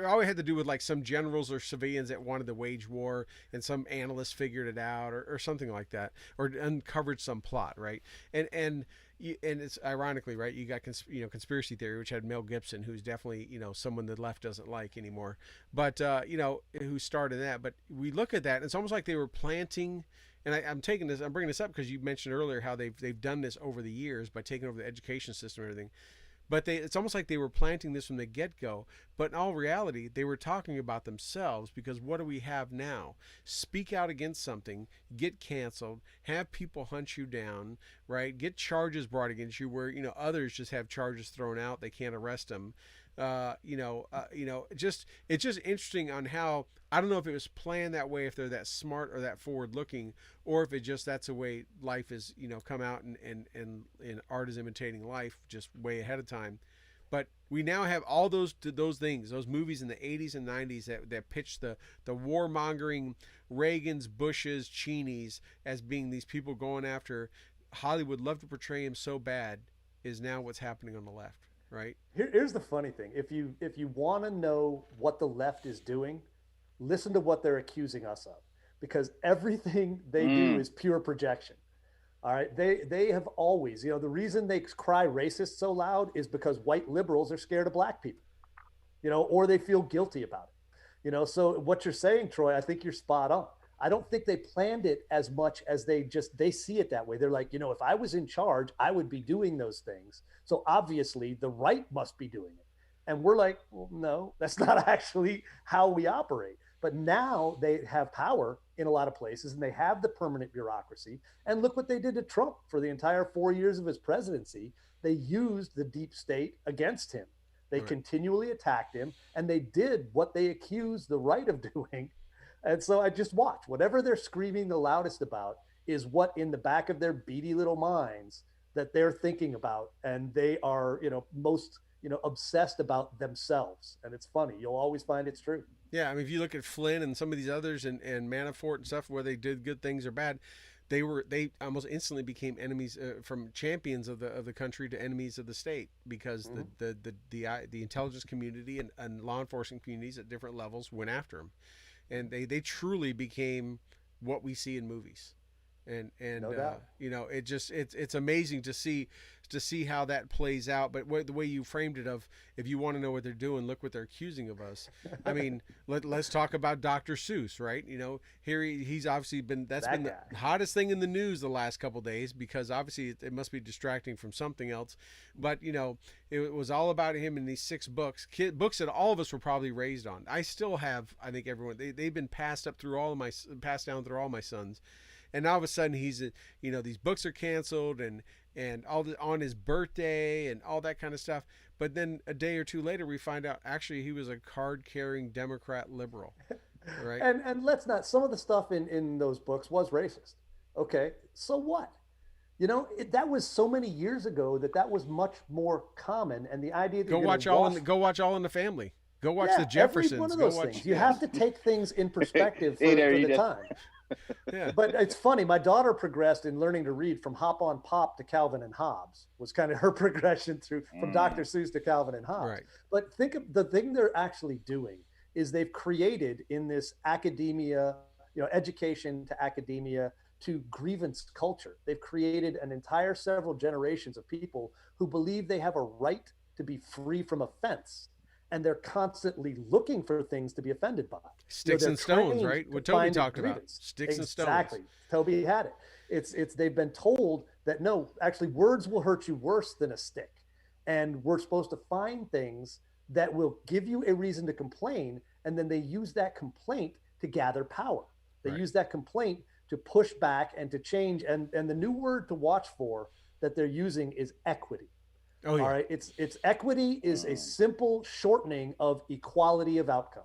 always had to do with like some generals or civilians that wanted to wage war, and some analyst figured it out or something like that, or uncovered some plot, right? And it's ironically, right, you got conspiracy theory, which had Mel Gibson, who's definitely someone the left doesn't like anymore, but who started that. But we look at that, and it's almost like they were planting. And I'm bringing this up because you mentioned earlier how they've done this over the years by taking over the education system and everything. But it's almost like they were planting this from the get-go. But in all reality, they were talking about themselves, because what do we have now? Speak out against something, get canceled, have people hunt you down, right? Get charges brought against you where, others just have charges thrown out. They can't arrest them. It's just interesting on how, I don't know if it was planned that way, if they're that smart or that forward looking, or if it just, that's the way life is, come out, and art is imitating life just way ahead of time. But we now have all those things, those movies in the 80s and 90s that pitched the warmongering Reagans, Bushes, Cheneys as being these people going after. Hollywood loved to portray him so bad, is now what's happening on the left. Right. Here's the funny thing. If you want to know what the left is doing, listen to what they're accusing us of, because everything they do is pure projection. All right. They have always, the reason they cry racist so loud is because white liberals are scared of black people, or they feel guilty about it. So what you're saying, Troy, I think you're spot on. I don't think they planned it as much as they see it that way. They're like, if I was in charge, I would be doing those things. So obviously the right must be doing it. And we're like, well, no, that's not actually how we operate. But now they have power in a lot of places, and they have the permanent bureaucracy. And look what they did to Trump for the entire 4 years of his presidency. They used the deep state against him. They continually attacked him, and they did what they accused the right of doing. And so I just watch. Whatever they're screaming the loudest about is what in the back of their beady little minds that they're thinking about. And they are, most obsessed about themselves. And it's funny. You'll always find it's true. Yeah, I mean, if you look at Flynn and some of these others and Manafort and stuff, where they did good things or bad, they almost instantly became enemies, from champions of the country to enemies of the state, because Mm-hmm. the intelligence community and law enforcement communities at different levels went after them, and they truly became what we see in movies. And No doubt. it's amazing to see how that plays out. But the way you framed it, of if you want to know what they're doing, look what they're accusing of us. I mean, let's talk about Dr. Seuss, right? Here he's obviously been the hottest thing in the news the last couple of days, because obviously it must be distracting from something else. But it was all about him in these 6 books, books that all of us were probably raised on. I still have, I think everyone, they've been passed down through all my sons. And all of a sudden these books are canceled, and all on his birthday and all that kind of stuff. But then a day or two later, we find out actually he was a card-carrying Democrat liberal, right? And let's not, some of the stuff in those books was racist. Okay, so what? That was so many years ago that was much more common. And the idea that go watch All in the Family. Go watch the Jeffersons. Every one of those things. You have to take things in perspective for the time. Yeah. But it's funny. My daughter progressed in learning to read from Hop on Pop to Calvin and Hobbes, was kind of her progression through from Dr. Seuss to Calvin and Hobbes. Right. But think of the thing they're actually doing is they've created in this academia, education to academia to grievance culture. They've created an entire several generations of people who believe they have a right to be free from offense. And they're constantly looking for things to be offended by. Sticks and stones, right? What Toby talked about. Sticks and stones. Exactly. Toby had it. It's they've been told that no, actually words will hurt you worse than a stick. And we're supposed to find things that will give you a reason to complain. And then they use that complaint to gather power. They use that complaint to push back and to change. And the new word to watch for that they're using is equity. Oh, yeah. All right. It's equity is a simple shortening of equality of outcome.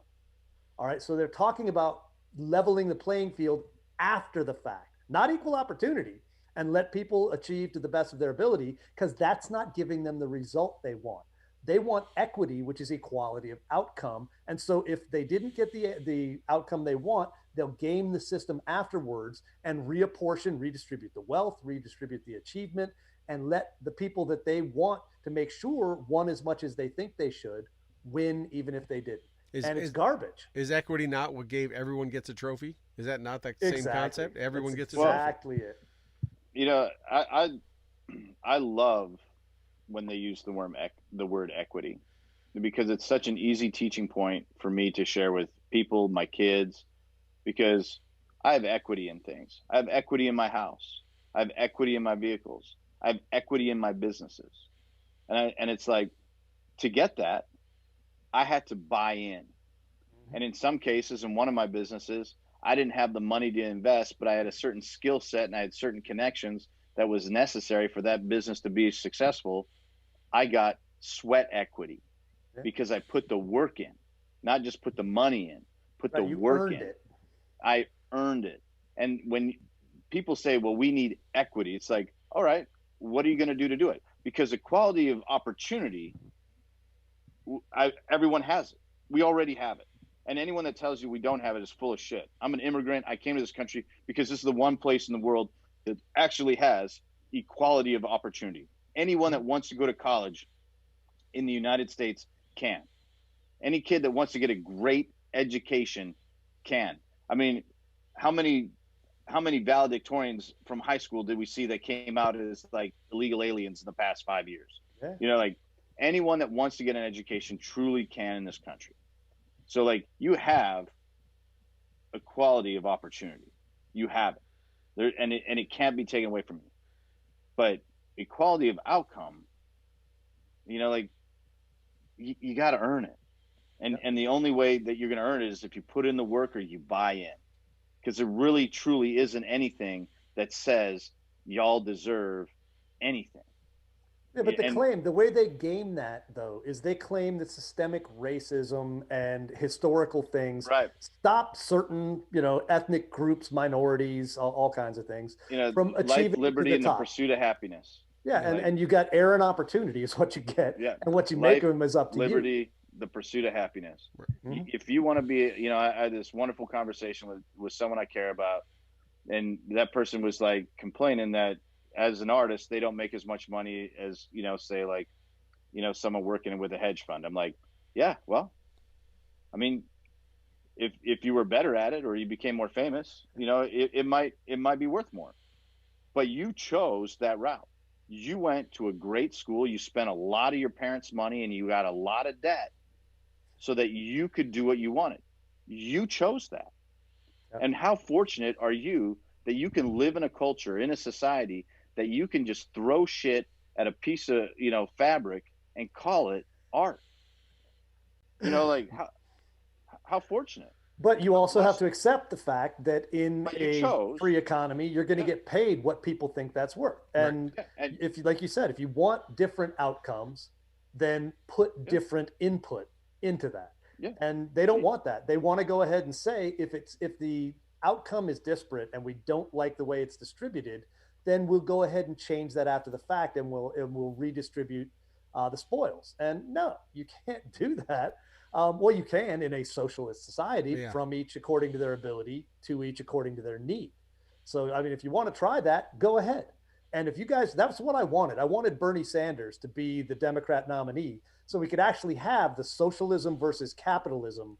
All right. So they're talking about leveling the playing field after the fact, not equal opportunity, and let people achieve to the best of their ability, because that's not giving them the result they want. They want equity, which is equality of outcome. And so if they didn't get the outcome they want, they'll game the system afterwards and redistribute the wealth, redistribute the achievement, and let the people that they want to make sure won as much as they think they should win, even if they didn't. It's garbage. Is equity not what gave everyone gets a trophy? Is that not the same concept? Everyone gets a trophy. Exactly it. I love when they use the word equity, because it's such an easy teaching point for me to share with people, my kids, because I have equity in things. I have equity in my house. I have equity in my vehicles. I have equity in my businesses. And it's like, to get that, I had to buy in. And in some cases, in one of my businesses, I didn't have the money to invest, but I had a certain skill set and I had certain connections that was necessary for that business to be successful. I got sweat equity because I put the work in, not just put the money in, put the work in. I earned it. And when people say, well, we need equity, it's like, all right, what are you going to do it? Because equality of opportunity, everyone has it. We already have it. And anyone that tells you we don't have it is full of shit. I'm an immigrant. I came to this country because this is the one place in the world that actually has equality of opportunity. Anyone that wants to go to college in the United States can. Any kid that wants to get a great education can. I mean, how many valedictorians from high school did we see that came out as like illegal aliens in the past 5 years? Yeah. Like anyone that wants to get an education truly can in this country. So like you have equality of opportunity. You have it. There, and it can't be taken away from you. But equality of outcome, like you got to earn it. And the only way that you're going to earn it is if you put in the work or you buy in. Because there really, truly isn't anything that says y'all deserve anything. Yeah, but the way they game that, though, is they claim that systemic racism and historical things stop certain, ethnic groups, minorities, all kinds of things from achieving life, liberty, to the and top. The pursuit of happiness. Yeah, and you got errant opportunity is what you get, and what you make of them is up to liberty, the pursuit of happiness. Mm-hmm. If you want to be, I had this wonderful conversation with someone I care about, and that person was like complaining that as an artist, they don't make as much money as, say like, someone working with a hedge fund. I'm like, yeah, well, I mean, if you were better at it or you became more famous, it might be worth more. But you chose that route. You went to a great school. You spent a lot of your parents' money and you got a lot of debt so that you could do what you wanted. You chose that. Yep. And how fortunate are you that you can live in a culture, in a society, that you can just throw shit at a piece of, fabric and call it art? Like how fortunate. But you also have to accept the fact that in a free economy, you're going to get paid what people think that's worth. And, if, like you said, if you want different outcomes, then put different input into that. Yeah. And they don't want that. They want to go ahead and say, if the outcome is disparate and we don't like the way it's distributed, then we'll go ahead and change that after the fact, and we'll redistribute the spoils. And no, you can't do that. Well, you can in a socialist society, from each according to their ability to each according to their need. So, I mean, if you want to try that, go ahead. And if you guys, that's what I wanted. I wanted Bernie Sanders to be the Democrat nominee so we could actually have the socialism versus capitalism,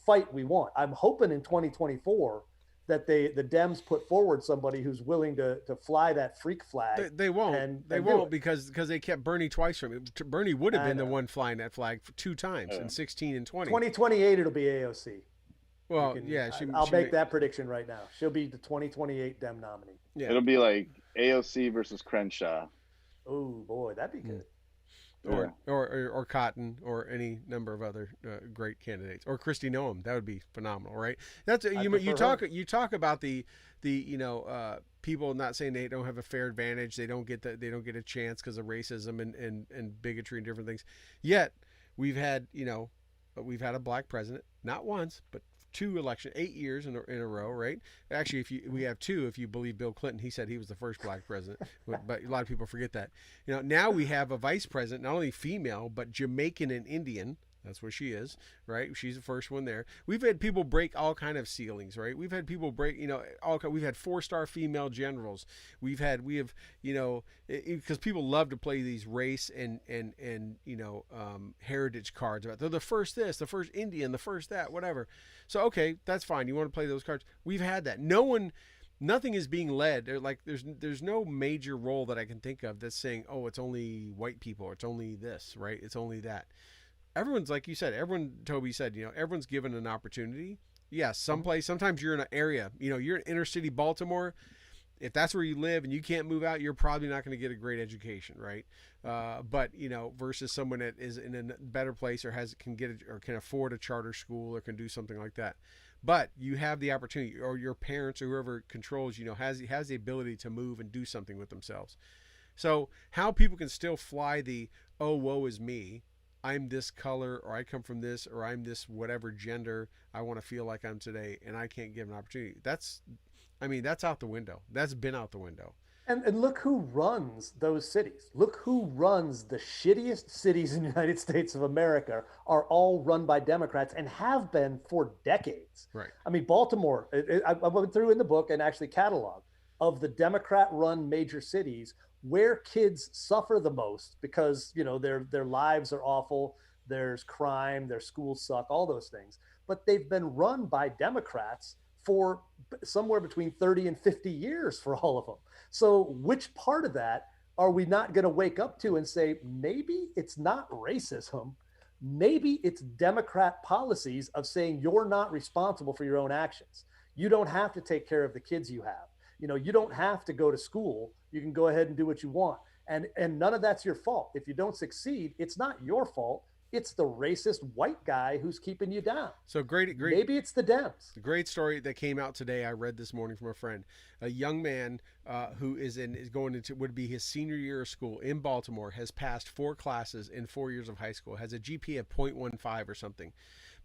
fight we want. I'm hoping in 2024 that the Dems put forward somebody who's willing to fly that freak flag. They won't. They won't because they kept Bernie twice from it. Bernie would have been the one flying that flag for 2 times in 16 and 20. 2028 it'll be AOC. Well, I'll make that prediction right now. She'll be the 2028 Dem nominee. Yeah. It'll be like AOC versus Crenshaw. Oh boy, that'd be good. Or Cotton, or any number of other great candidates, or Kristi Noem. That would be phenomenal, right? That's you talk about the people not saying they don't have a fair advantage, they don't get a chance because of racism and bigotry and different things. Yet we've had a black president, not once but 2 elections, 8 years in a row, right? Actually, we have 2 if you believe Bill Clinton. He said he was the first black president, but a lot of people forget that. Now we have a vice president, not only female but Jamaican and Indian. That's what she is, right? She's the first one there. We've had people break all kind of ceilings, right? We've had people break, we've had 4-star female generals. We have, because people love to play these race and heritage cards about they're the first this, the first Indian, the first that, whatever. So, okay, that's fine. You want to play those cards. We've had that. Nothing is being led. There's no major role that I can think of that's saying, oh, it's only white people, or it's only this, right? It's only that. Everyone's, like you said, Toby said, everyone's given an opportunity. Yes, sometimes you're in an area, you're in inner city Baltimore. If that's where you live and you can't move out, you're probably not going to get a great education, right? But versus someone that is in a better place or can afford a charter school or can do something like that. But you have the opportunity, or your parents or whoever controls, has the ability to move and do something with themselves. So how people can still fly the, oh, woe is me, I'm this color, or I come from this, or I'm this whatever gender I want to feel like I'm today, and I can't give an opportunity. That's out the window. That's been out the window. And look who runs those cities. Look who runs the shittiest cities in the United States of America are all run by Democrats and have been for decades. Right. I mean, Baltimore, I went through in the book and actually cataloged of the Democrat-run major cities where kids suffer the most because, their lives are awful. There's crime, their schools suck, all those things. But they've been run by Democrats for somewhere between 30 and 50 years for all of them. So which part of that are we not going to wake up to and say, maybe it's not racism, maybe it's Democrat policies of saying you're not responsible for your own actions. You don't have to take care of the kids you have. You don't have to go to school. You can go ahead and do what you want. And none of that's your fault. If you don't succeed, it's not your fault. It's the racist white guy who's keeping you down. So great. Maybe it's the Dems. The great story that came out today, I read this morning from a friend. A young man who is going into would be his senior year of school in Baltimore, has passed 4 classes in 4 years of high school, has a GPA of 0.15 or something,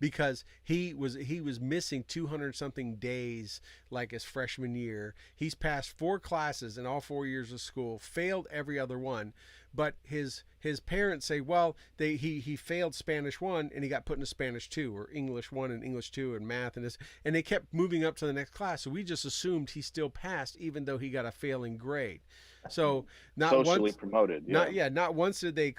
because he was missing 200 something days like his freshman year. He's passed 4 classes in all 4 years of school, failed every other one, but his parents say, well, he failed Spanish 1 and he got put into Spanish 2 or English 1 and English 2 and math and this, and they kept moving up to the next class. So we just assumed he still passed even though he got a failing grade. So not socially once, promoted. Not once did they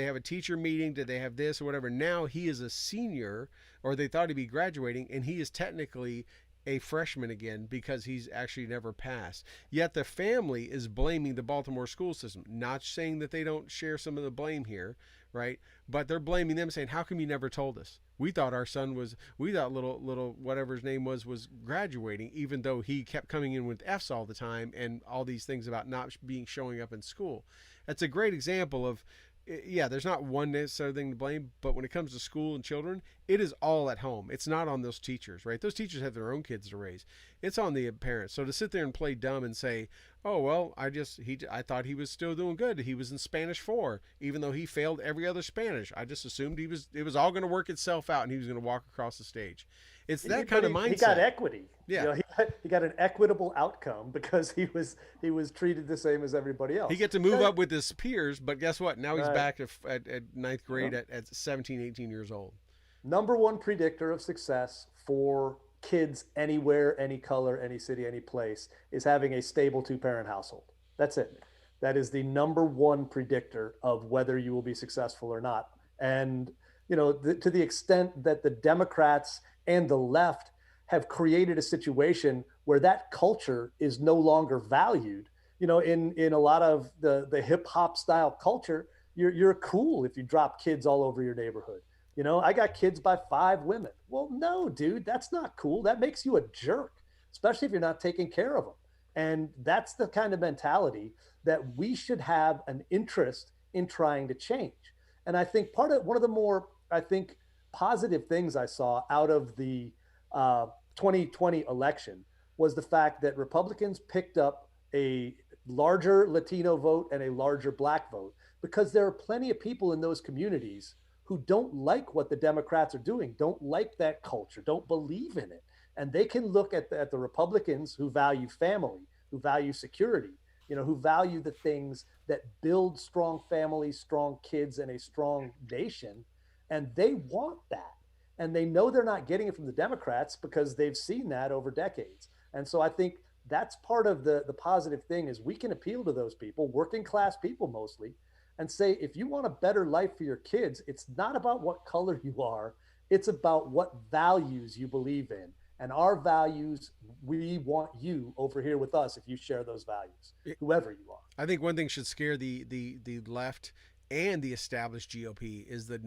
have a teacher meeting, did they have this or whatever. Now he is a senior, or they thought he'd be graduating, and he is technically a freshman again because he's actually never passed. Yet the family is blaming the Baltimore school system. Not saying that they don't share some of the blame here, right? But they're blaming them, saying, how come you never told us? We thought our son we thought little whatever his name was graduating, even though he kept coming in with F's all the time and all these things about not showing up in school. That's a great example of, yeah, there's not one necessary thing to blame, but when it comes to school and children, it is all at home. It's not on those teachers, right? Those teachers have their own kids to raise. It's on the parents. So to sit there and play dumb and say, oh, well, I thought he was still doing good. He was in Spanish 4, even though he failed every other Spanish. I just assumed it was all going to work itself out and he was going to walk across the stage. It's that kind of mindset. He got equity. Yeah, he got an equitable outcome because he was treated the same as everybody else. He get to move up with his peers, but guess what? Now he's back at ninth grade at 17, 18 years old. Number one predictor of success for kids anywhere, any color, any city, any place is having a stable 2-parent household. That's it. That is the number one predictor of whether you will be successful or not. And to the extent that the Democrats and the left have created a situation where that culture is no longer valued. In a lot of the hip hop style culture, you're cool if you drop kids all over your neighborhood. I got kids by 5 women. Well, no, dude, that's not cool. That makes you a jerk, especially if you're not taking care of them. And that's the kind of mentality that we should have an interest in trying to change. And I think one of the more, positive things I saw out of the 2020 election was the fact that Republicans picked up a larger Latino vote and a larger Black vote, because there are plenty of people in those communities who don't like what the Democrats are doing, don't like that culture, don't believe in it. And they can look at the Republicans who value family, who value security, who value the things that build strong families, strong kids, and a strong nation. And they want that. And they know they're not getting it from the Democrats because they've seen that over decades. And so I think that's part of the positive thing is we can appeal to those people, working class people mostly, and say, if you want a better life for your kids, it's not about what color you are. It's about what values you believe in. And our values, we want you over here with us if you share those values, whoever you are. I think one thing should scare the left and the established GOP is the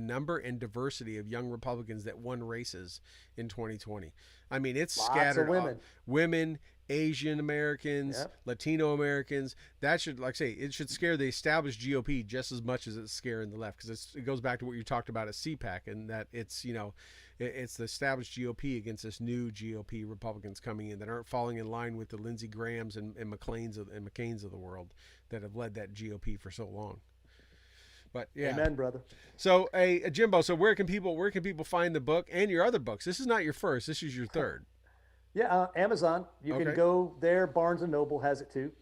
number and diversity of young Republicans that won races in 2020. I mean, it's Lots scattered. Of women, Asian Americans, yep. Latino Americans. That should, like I say, it should scare the established GOP just as much as it's scaring the left, because it goes back to what you talked about at CPAC, and that it's it's the established GOP against this new GOP Republicans coming in that aren't falling in line with the Lindsey Grahams and McCain's of the world that have led that GOP for so long. But yeah, amen, brother. So, Jimbo. So, where can people find the book and your other books? This is not your first. This is your third. Yeah, Amazon. You can go there. Barnes and Noble has it too.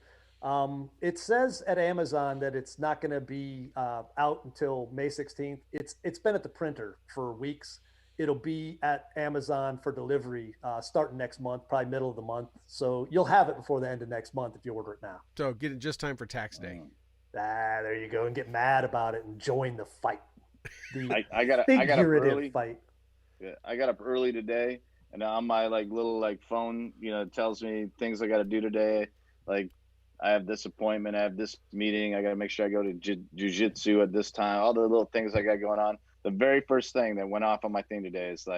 It says at Amazon that it's not going to be out until May 16th. It's been at the printer for weeks. It'll be at Amazon for delivery starting next month, probably middle of the month. So you'll have it before the end of next month if you order it now. So get it just time for tax day. There you go, and get mad about it and join the fight. I got up early. Fight. Yeah, I got up early today, and on my little phone, it tells me things I got to do today. Like, I have this appointment, I have this meeting, I got to make sure I go to jiu-jitsu at this time. All the little things I got going on. The very first thing that went off on my thing today is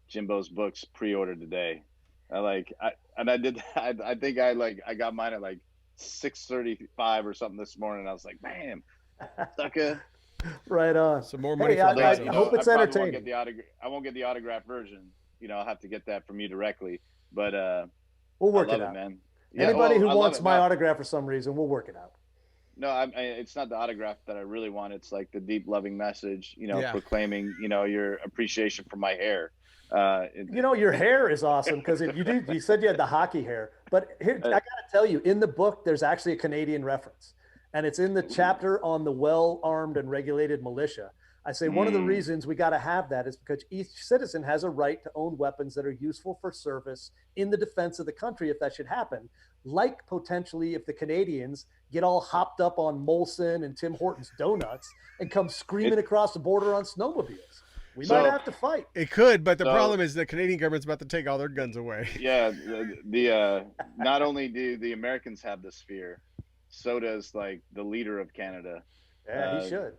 Jimbo's books pre-ordered today. I did. I think I got mine at 6:35 or something this morning. I was like, man, sucker. Right on. Some more money. I hope it's entertaining. I won't get the autograph version. I'll have to get that from you directly. But we'll work it out, man. Anybody who wants my autograph for some reason, we'll work it out. No, it's not the autograph that I really want. It's like the deep, loving message, Yeah. proclaiming, your appreciation for my hair. Your hair is awesome because you said you had the hockey hair, but here I uh, gotta tell you, in the book, there's actually a Canadian reference, and it's in the chapter on the well-armed and regulated militia. I say one of the mm, reasons we got to have that is because each citizen has a right to own weapons that are useful for service in the defense of the country if that should happen. Like potentially if the Canadians get all hopped up on Molson and Tim Hortons donuts and come it screaming across the border on snowmobiles. We might so have to fight. It could, but the so problem is the Canadian government's about to take all their guns away. yeah, the not only do the Americans have this fear, so does like the leader of Canada, Yeah, he uh, should.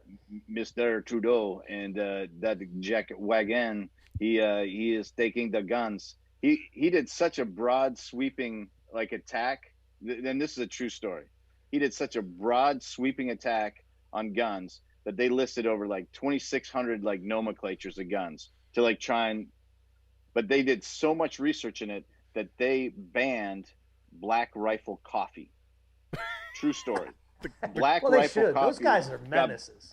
Mr. Trudeau, and that Jack Wagon. He is taking the guns. He did such a broad sweeping like attack. Then this is a true story. He did such a broad sweeping attack on guns that they listed over like 2,600 like nomenclatures of guns to like try and, but they did so much research in it that they banned Black Rifle coffee. True story. Black Well, they Rifle should. Those coffee guys are got menaces.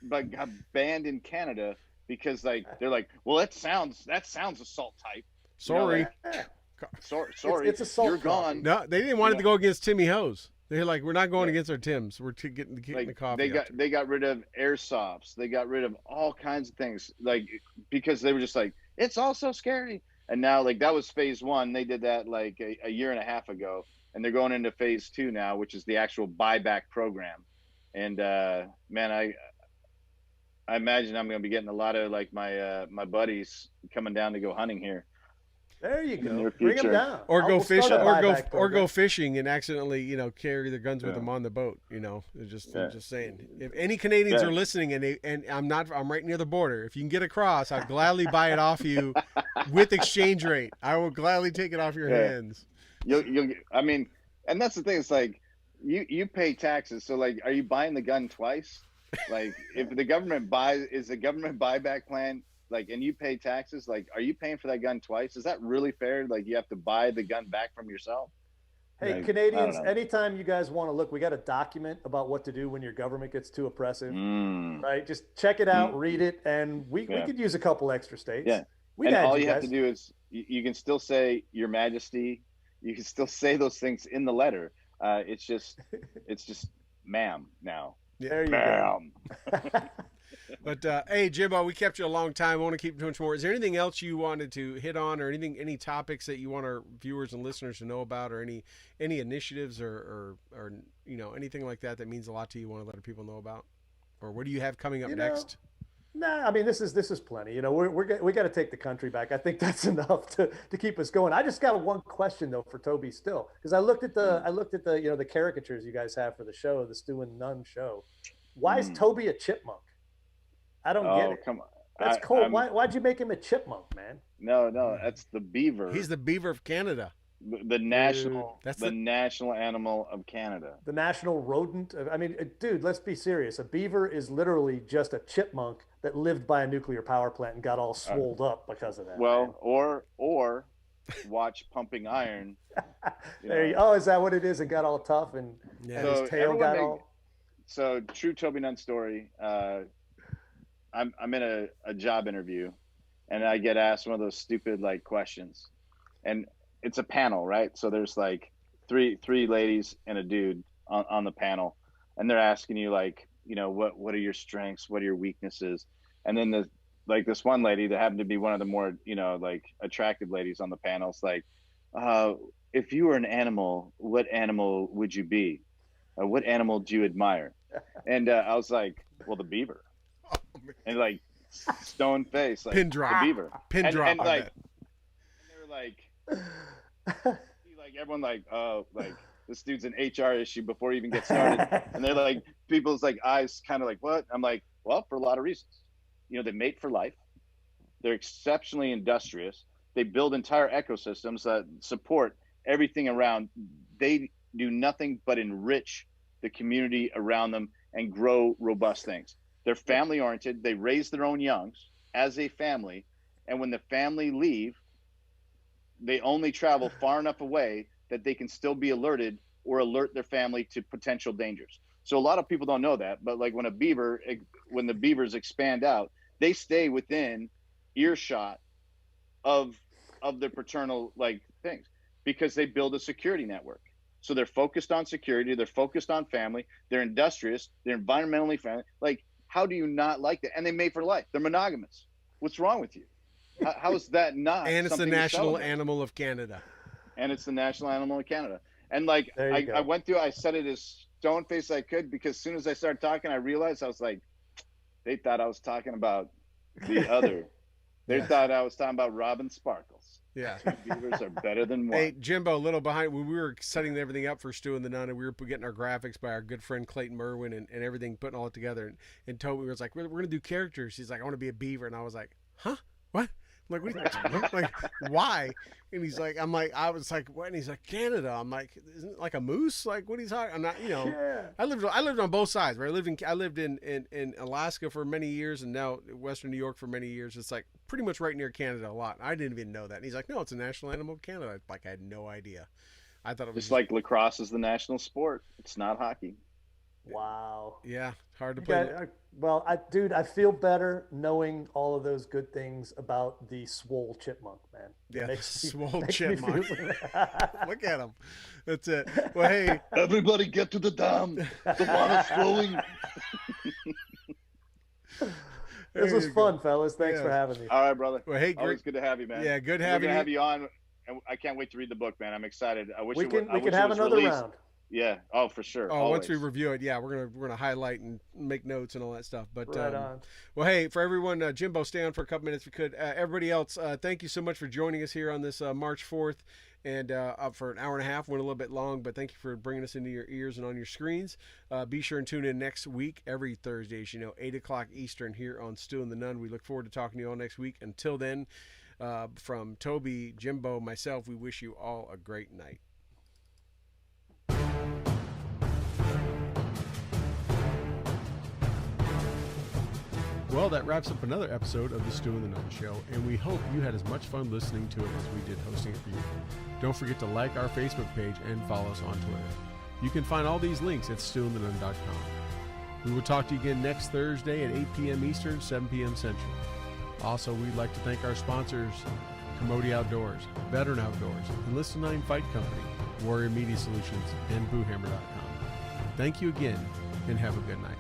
got banned in Canada because like they're like, well, that sounds assault type. Sorry. Like, sorry, It's assault you're coffee. gone. No, they didn't want it to go against Timmy Hose. They're like, we're not going against our Tims. We're getting the Like coffee. they got rid of airsofts. They got rid of all kinds of things like because they were just like it's all so scary. And now like that was phase one. They did that like a year and a half ago, and they're going into phase two now, which is the actual buyback program. And man, I imagine I'm going to be getting a lot of like my buddies coming down to go hunting here There you in the go. near Bring them future. down. Or go We'll start fish, a or buyback go program. fishing and accidentally, carry their guns with Yeah. them on the boat. They're just Yeah. I'm just saying. If any Canadians Yeah. are listening and I'm right near the border. If you can get across, I'd gladly buy it off you with exchange rate. I will gladly take it off your Yeah. hands. I mean, and that's the thing. It's like you pay taxes. So like, are you buying the gun twice? Like, if the government is the government buyback plan like, and you pay taxes, like, are you paying for that gun twice? Is that really fair? Like, you have to buy the gun back from yourself? Hey, Like, I Canadians, don't know. anytime you guys want to look, we got a document about what to do when your government gets too oppressive, right? Just check it out, read it, and we Yeah. could use a couple extra states. Yeah. We'd And add all you you have guys. to do is you can still say Your Majesty. You can still say those things in the letter. It's just ma'am now. There you Ma'am. go. But hey, Jimbo, we kept you a long time. I want to keep too much more. Is there anything else you wanted to hit on, or any topics that you want our viewers and listeners to know about, or any initiatives, or anything like that means a lot to you? Want to let people know about, or what do you have coming up next? Nah, I mean this is plenty. We got to take the country back. I think that's enough to keep us going. I just got one question though for Toby still, because I looked at the the caricatures you guys have for the show, the Stu and Nunn show. Why is Toby a chipmunk? I don't get it. Come on. That's cool. Why'd you make him a chipmunk, man? No, that's the beaver. He's the beaver of Canada. The national That's the national animal of Canada. The national rodent. I mean, dude, let's be serious. A beaver is literally just a chipmunk that lived by a nuclear power plant and got all swolled up because of that. Well, man. or watch Pumping Iron. Is that what it is? It got all tough and his tail got all. So true Toby Nunn story. I'm in a job interview, and I get asked one of those stupid like questions, and it's a panel, right? So there's like three ladies and a dude on the panel, and they're asking you like, what are your strengths, what are your weaknesses, and then this one lady that happened to be one of the more like attractive ladies on the panel is like, if you were an animal, what animal would you be? What animal do you admire? And I was like, well, the beaver. And like stone face, like pin drop, the beaver, pin drop. And like, and they were like everyone like, oh, like this dude's an HR issue before he even gets started. And they're like, people's like eyes kind of like, what? I'm like, well, for a lot of reasons. They mate for life. They're exceptionally industrious. They build entire ecosystems that support everything around. They do nothing but enrich the community around them and grow robust things. They're family oriented. They raise their own youngs as a family. And when the family leave, they only travel far enough away that they can still be alerted or alert their family to potential dangers. So a lot of people don't know that, but like when the beavers expand out, they stay within earshot of their paternal like things, because they build a security network. So they're focused on security, they're focused on family, they're industrious, they're environmentally friendly. Like, how do you not like that? And they mate for life. They're monogamous. What's wrong with you? How is that not? And it's the national animal of Canada. And it's the national animal of Canada. And like, I went through, I said it as stone faced I could, because as soon as I started talking, I realized I was like, they thought I was talking about the other. They thought I was talking about Robin Sparkles. Yeah. Two beavers are better than one. Hey, Jimbo, a little behind. When we were setting everything up for Stu and the Nunn, and we were getting our graphics by our good friend Clayton Merwin and everything, putting all it together. And Toby was like, we're going to do characters. He's like, I want to be a beaver. And I was like, huh? What? I'm like, what? Like, why? And he's like, I was like, what? And he's like, Canada. I'm like, isn't it like a moose? Like, what are you talking? I'm not, I lived on both sides, right? I lived in Alaska for many years, and now Western New York for many years. It's like pretty much right near Canada a lot. I didn't even know that. And he's like, no, it's a national animal of Canada. Like, I had no idea. I thought it was just like lacrosse is the national sport. It's not hockey. Wow. Yeah, hard to play. Well, I feel better knowing all of those good things about the swole chipmunk, man. Yeah, swole chipmunk. Look at him. That's it. Well, hey, everybody get to the dam. The water's flowing. This was fun, fellas. Thanks for having me. All right, brother. Well, hey, always good to have you, man. Yeah, good having you. Have you on. And I can't wait to read the book, man. I'm excited. I wish we can have another round. Yeah. Oh, for sure. Oh, always. Once we review it, yeah, we're gonna highlight and make notes and all that stuff. But right on. Well, hey, for everyone, Jimbo, stay on for a couple minutes if you could. Everybody else, thank you so much for joining us here on this March 4th, and up for an hour and a half. Went a little bit long, but thank you for bringing us into your ears and on your screens. Be sure and tune in next week, every Thursday, 8:00 Eastern here on Stu and the Nunn. We look forward to talking to you all next week. Until then, from Toby, Jimbo, myself, we wish you all a great night. Well, that wraps up another episode of the Stu and the Nunn Show, and we hope you had as much fun listening to it as we did hosting it for you. Don't forget to like our Facebook page and follow us on Twitter. You can find all these links at stewandthenunn.com. We will talk to you again next Thursday at 8 p.m. Eastern, 7 p.m. Central. Also, we'd like to thank our sponsors, Commodity Outdoors, Veteran Outdoors, Enlisted 9 Fight Company, Warrior Media Solutions, and BooHammer.com. Thank you again, and have a good night.